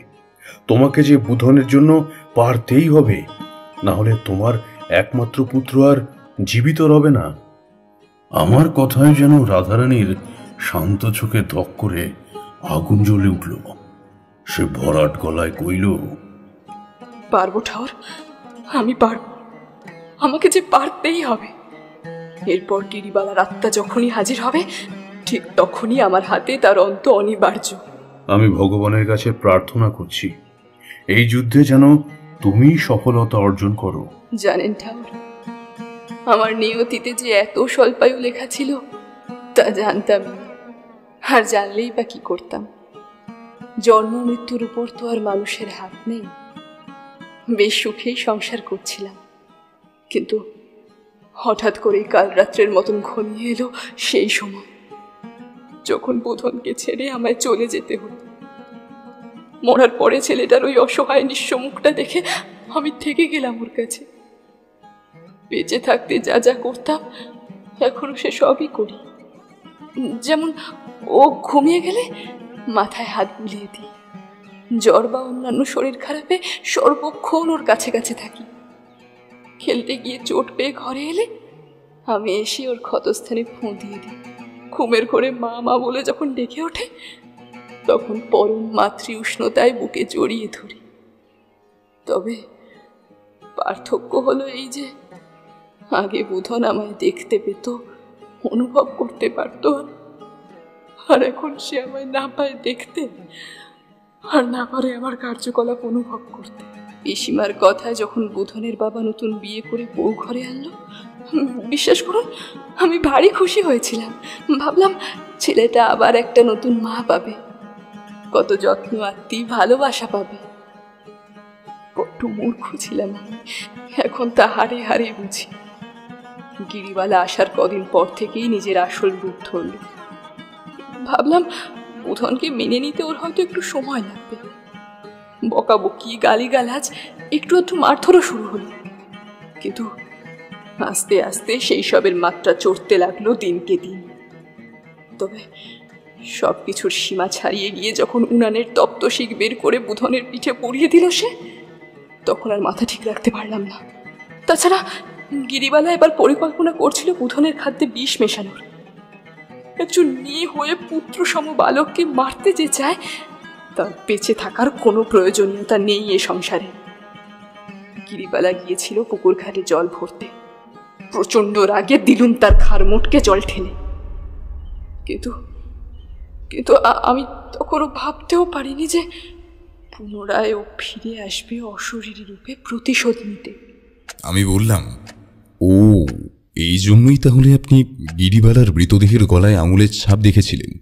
তোমাকে যে বুধনের জন্য পারতেই হবে, না হলে তোমার একমাত্র পুত্র আর জীবিত রবে না। আমার কথায় যেন রাধারানীর শান্ত চোখে ধক করে আগুন জ্বলে উঠল। সে ভরাট গলায় কইল, পারবো ঠাকুর, আমি পারবো। আমাকে যে পারতেই হবে। এরপর গিরিবালার আত্মা যখনই হাজির হবে ঠিক তখনই আমার হাতে তার অন্ত অনিবার্য। আমি ভগবানের কাছে প্রার্থনা করছি এই যুদ্ধে যেন তুমি সফলতা অর্জন করো। জানেন ঠাকুর, আমার নিয়তিতে যে এত স্বল্পায়ু লেখা ছিল তা জানতাম না, আর জানলেই বা কি করতাম। জন্ম মৃত্যুর উপর তো আর মানুষের হাত নেই। বেশ সুখেই সংসার করছিলাম, কিন্তু হঠাৎ করে কাল রাত্রের মতন ঘনিয়ে এলো সেই সময় যখন বুধনকে ছেড়ে আমায় চলে যেতে হতো। মরার পরে ছেলেটার ওই অসহায় নিঃস্ব মুখটা দেখে আমি থেকে গেলাম ওর কাছে। বেঁচে থাকতে যা যা করতাম এখনো সে সবই করি। যেমন ও ঘুমিয়ে গেলে মাথায় হাত বুলিয়ে দিই, জ্বর বা অন্যান্য শরীর খারাপে সর্বক্ষণ ওর কাছে কাছে থাকি। খেলতে গিয়ে চোট পেয়ে ঘরে এলে আমি এসে ওর ক্ষতস্থানে ফুঁ দিয়ে দিই। ঘুমের ঘরে মা মা বলে যখন ডেকে ওঠে তখন পরম মাতৃ উষ্ণতায় বুকে জড়িয়ে ধরি। তবে পার্থক্য হলো এই যে আগে বুধন আমায় দেখতে পেত, অনুভব করতে পারত, আর এখন সে আমায় না পায় দেখতে, আর না পারে আমার কার্যকলাপ অনুভব করতে। পিসিমার কথায় যখন বুধনের বাবা নতুন বিয়ে করে বউ ঘরে আনলো, বিশ্বাস করুন আমি ভারী খুশি হয়েছিলাম। ভাবলাম ছেলেটা আবার একটা নতুন মা পাবে, কত যত্ন আত্মি ভালোবাসা পাবে। বড্ড মূর্খ ছিলাম আমি, এখন তা হারে হারে বুঝি। গিরিবালা আসার কদিন পর থেকেই নিজের আসল রূপ ধরল। ভাবলাম বুধনকে মেনে নিতে ওর হয়তো একটু সময় লাগবে। বকাবকি, গালিগালাজ, একটু একটু মারধরও শুরু হলো। কিন্তু আস্তে আস্তে সেই সবের মাত্রা চড়তে লাগলো দিনকে দিন। তবে সব কিছুর সীমা ছাড়িয়ে গিয়ে যখন উনানের তপ্তশিক বের করে বুধনের পিঠে পরিয়ে দিল সে, তখন আর মাথা ঠিক রাখতে পারলাম না। তাছাড়া গিরিবালা এবার পরিকল্পনা করছিল বুধনের খাদ্যে বিষ মেশানোর। একজন মেয়ে হয়ে পুত্র সম বালককে মারতে যে চায়, তার বেঁচে থাকার কোনো প্রয়োজনীয়তা নেই এ সংসারে। গিরিবালা গিয়েছিল পুকুর ঘাটে জল ভরতে। প্রচন্ড রাগে দিলুম তার ঘাড় মোটকে জল ঠেলে। কিন্তু কিন্তু আমি তখনও ভাবতেও পারিনি যে পুনরায় ও ফিরে আসবে অশরীরী রূপে প্রতিশোধ নিতে। আমি বললাম, ও এই জন্যই তাহলে আপনি গিরিবালার মৃতদেহের গলায় আঙুলের ছাপ দেখেছিলেন?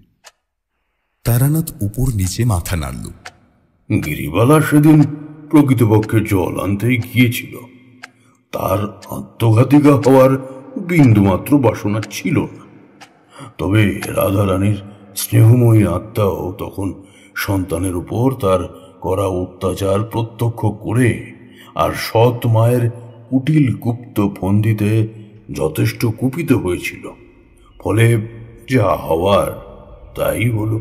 তারানাথ উপর নিচে মাথা নাড়ল। গিরিবালা সেদিন প্রকৃতপক্ষে জল আনতেই গিয়েছিল। তার আত্মঘাতিকা হওয়ার বিন্দুমাত্র বাসনা ছিল না। তবে রাধারানীর স্নেহময়ী আত্মাও তখন সন্তানের উপর তার করা অত্যাচার প্রত্যক্ষ করে আর সৎ মায়ের কুটিল গুপ্ত ফন্দিতে যথেষ্ট কুপিত হয়েছিল। ফলে যা হওয়ার তাই হলো।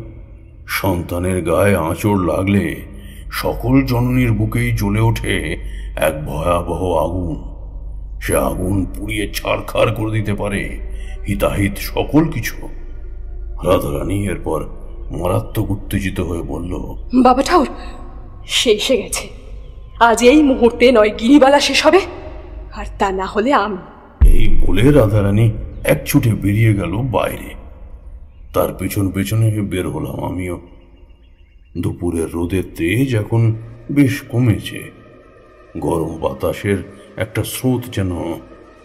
সন্তানের গায়ে আঁচড় লাগলে সকল জননীর বুকেই জ্বলে ওঠে এক ভয়াবহ আগুন। সে আগুন পুড়িয়ে ছারখার করে দিতে পারে হিতাহিত সকল কিছু। রাধারানী এরপর মারাত্মক উত্তেজিত হয়ে বলল, বাবা ঠাকুর, সে এসে গেছে। আজ এই মুহূর্তে নয় গিরিবালা শেষ হবে, আর তা না হলে আমি। এই বলে রাধারানী এক ছুটে বেরিয়ে গেল বাইরে। তার পেছন পেছনে বের হলাম আমিও। দুপুরের রোদের তেজ এখন বেশ কমেছে। গরম বাতাসের একটা স্রোত যেন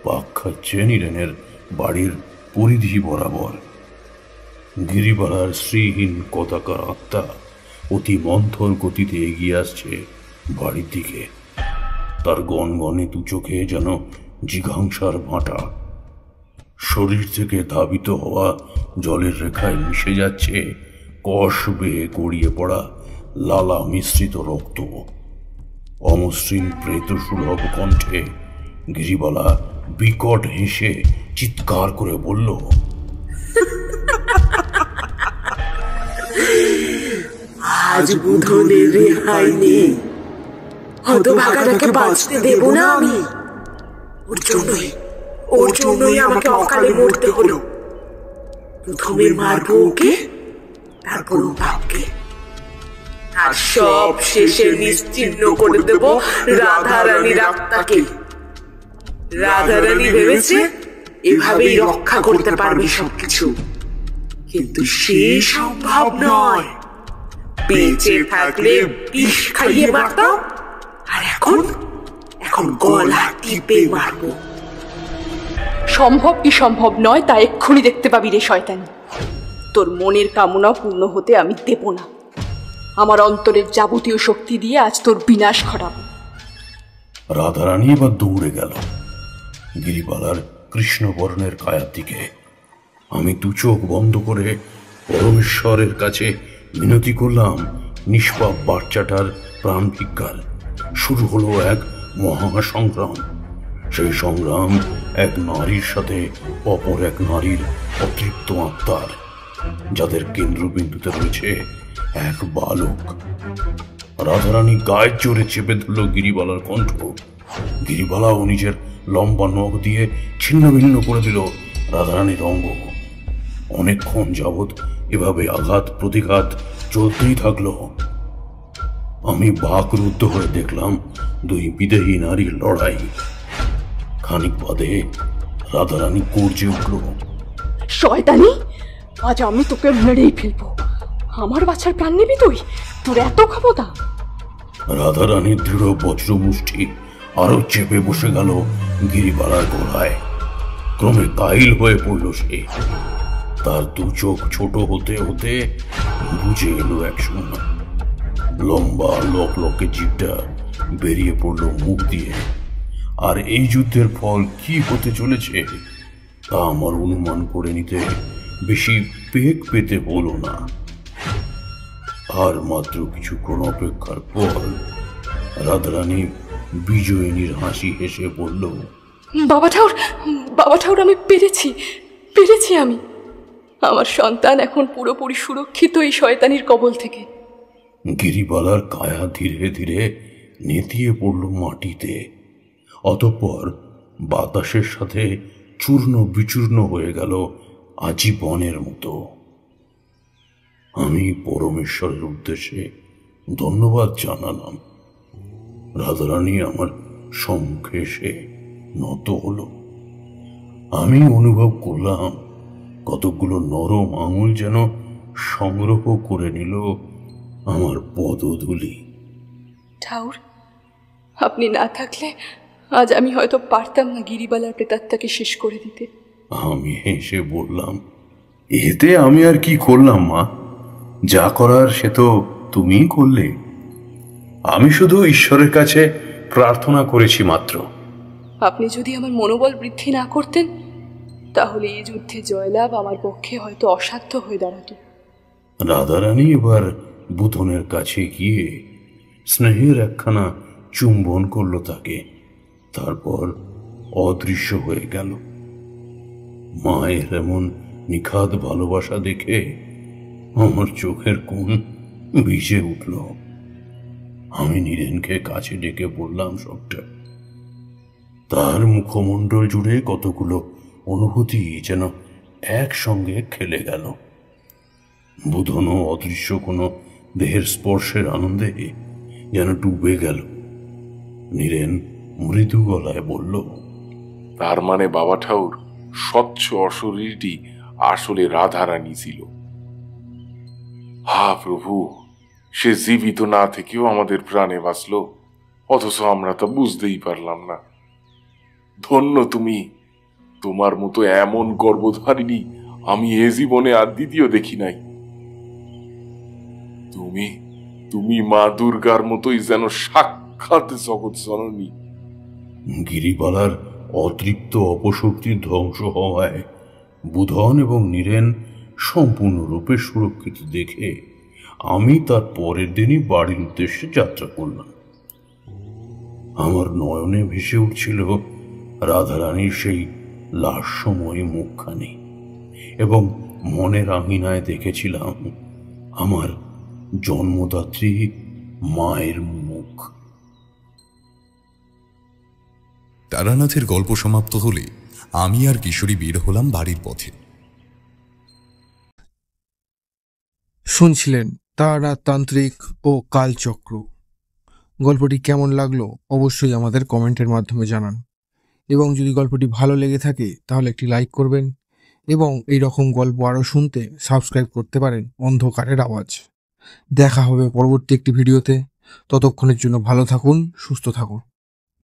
পাক খাচ্ছে নীরেনের বাড়ির পরিধি বরাবর। গিরিবালার শ্রীহীন কদাকার আত্মা অতি মন্থর গতিতে এগিয়ে আসছে বাড়ির দিকে। তার গনগনে দু চোখে যেন জিঘাংসার ভাঁটা। শরীর থেকে ধাবিত হওয়া জলের রেখায় মিশে যাচ্ছে কষ বেয়ে গড়িয়ে পড়া লালা মিশ্রিত রক্ত। অমসৃণ প্রেত সুলভ কণ্ঠে গিরিবালা বিকট হেসে চিৎকার করে বলল, আজ বুধনের রেহাই নেই। হতভাগাটাকে বাঁচতে দেব না আমি। ওর জন্যই আমাকে অকালে মরতে হলো। প্রথমে মারবো ওকে, তারপর ও বাপকে, আর সব শেষে নিশ্চিহ্ন করে দেব রাধারানীর আত্মাকে। রাধারানী ভেবেছে এভাবেই রক্ষা করতে পারবে সবকিছু, কিন্তু সে সম্ভব নয়। বেঁচে থাকলে বিষ খাইয়ে মারতাম, আর এখন গলা টিপে মারবো। সম্ভব কি সম্ভব নয় তা এক্ষুনি দেখতে পাবি রে শয়তানি। তোর মনের কামনা পূর্ণ হতে আমি দেব না। আমার অন্তরের যাবতীয় শক্তি দিয়ে আজ তোর বিনাশ ঘটাবো। রাধারানী এবার দৌড়ে গেল গিরিবালার কৃষ্ণবর্ণের কায়ার দিকে। আমি দু চোখ বন্ধ করে পরমেশ্বরের কাছে মিনতি করলাম নিষ্পাপ বাচ্চাটার প্রাণ ভিক্ষার। শুরু হলো এক মহা সংগ্রাম। সেই সংগ্রাম এক নারীর সাথে অপর এক নারীর অতৃপ্ত আত্মার, যাদের কেন্দ্রবিন্দুতে রয়েছে এক বালক। রাধারানী গায়ে জোরে চেপে ধরল গিরিবালার কণ্ঠ। গিরিবালাও নিজের লম্বা নখ দিয়ে ছিন্ন ভিন্ন করে দিল রাধারানীর অঙ্গ। অনেকক্ষণ যাবৎ এভাবে আঘাত প্রতিঘাত চলতেই থাকলো। আমি বাকরুদ্ধ হয়ে দেখলাম দুই বিদেহী নারীর লড়াই। খানিক বাদে রাধারানী গর্জে উঠল, শয়তানি, আজ আমি তোকে মেরেই ফেলবো। আমার বাচ্চার প্রাণ নিবি তুই? তোর এত ক্ষমতা? রাধারানীর দৃঢ় বজ্রমুষ্টি আরো চেপে বসে গেল গিরিবালার গলায়। ক্রমে কাহিল হয়ে পড়ল সে। তার দু চোখ ছোট হতে হতে বুঝে এলো এক সময়। লম্বা লকলকে জিভটা বেরিয়ে পড়ল মুখ দিয়ে। আর এই যুদ্ধের ফল কি হতে চলেছে তা আমার অনুমান করে নিতে বেশি বেগ পেতে হলো না। আর মাত্র কিছুক্ষণ অপেক্ষার পর রাধারানী বিজয়িনীর হাসি হেসে বলল, বাবা ঠাকুর, আমি পেরেছি আমি। আমার সন্তান এখন পুরোপুরি সুরক্ষিত এই শয়তানির কবল থেকে। গিরিবালার কায়া ধীরে ধীরে নেতিয়ে পড়ল মাটিতে। অতঃপর বাতাসের সাথে চূর্ণ বিচূর্ণ হয়ে গেল আজীবনের মতো। আমি পরমেশ্বরের উদ্দেশ্যে ধন্যবাদ জানালাম। রাধারানী আমার সম্মুখে এসে নত হলো। আমি অনুভব করলাম কতগুলো নরম আঙুল যেন সংগ্রহ করে নিল আমার পদধূলি। ঠাউর, আপনি না থাকলে আজ আমি হয়তো পারতাম না গিরিবালার প্রেতাত্মাকে শেষ করে দিতে। আমি হেসে বললাম, এতে আমি আর কি করলাম মা? যা করার সে তো তুমিই করলে। আমি শুধু ঈশ্বরের কাছে প্রার্থনা করেছি মাত্র। আপনি যদি আমার মনোবল বৃদ্ধি না করতেন তাহলে এই যুদ্ধে জয়লাভ আমার পক্ষে হয়তো অসাধ্য হয়ে দাঁড়াতো। রাধারানী এবার বুধনের কাছে গিয়ে স্নেহের একখানা চুম্বন করল তাকে। তারপর অদৃশ্য হয়ে গেল। মায়ের এমন নিখাদ ভালোবাসা দেখে আমার চোখের কোণ ভিজে উঠল। আমি নীরেনকে কাছে ডেকে বললাম সবটা। তার মুখমণ্ডল জুড়ে কতগুলো অনুভূতি যেন একসঙ্গে খেলে গেল। বুধনও অদৃশ্য কোনো দেহের স্পর্শের আনন্দে যেন ডুবে গেল। নীরেন মৃদু গলায় বলল, তার মানে বাবা ঠাকুর, স্বচ্ছ অশরীরটি আসলে রাধারানী ছিল। হা প্রভু, সে জীবিত না থেকেও আমাদের প্রাণে বাঁচল, অথচ আমরা তা বুঝতেই পারলাম না। ধন্য তুমি। তোমার মতো এমন গর্ভধারিণী আমি এ জীবনে আর দ্বিতীয় দেখি নাই। তুমি মা দুর্গার মতোই যেন সাক্ষাৎ জগৎ জননী। গিরিবালার অতৃপ্ত অপশক্তির ধ্বংস হওয়ায় বুধন এবং নীরেন সম্পূর্ণরূপে সুরক্ষিত দেখে আমি তার পরের দিনই বাড়ির উদ্দেশ্যে যাত্রা করলাম। আমার নয়নে ভেসে উঠছিল রাধারানীর সেই লাস্যময় মুখখানি, এবং মনের আঙিনায় দেখেছিলাম আমার জন্মদাত্রী মায়ের মুখ। তারানাথের গল্প সমাপ্ত হলে আমি আর কিশোরী বের হলাম বাড়ির পথে। শুনছিলেন তারানাথ তান্ত্রিক ও কালচক্র। গল্পটি কেমন লাগলো অবশ্যই আমাদের কমেন্টের মাধ্যমে জানান, এবং যদি গল্পটি ভালো লেগে থাকে তাহলে একটি লাইক করবেন, এবং এই রকম গল্প আরও শুনতে সাবস্ক্রাইব করতে পারেন অন্ধকারের আওয়াজ। দেখা হবে পরবর্তী একটি ভিডিওতে। ততক্ষণের জন্য ভালো থাকুন, সুস্থ থাকুন।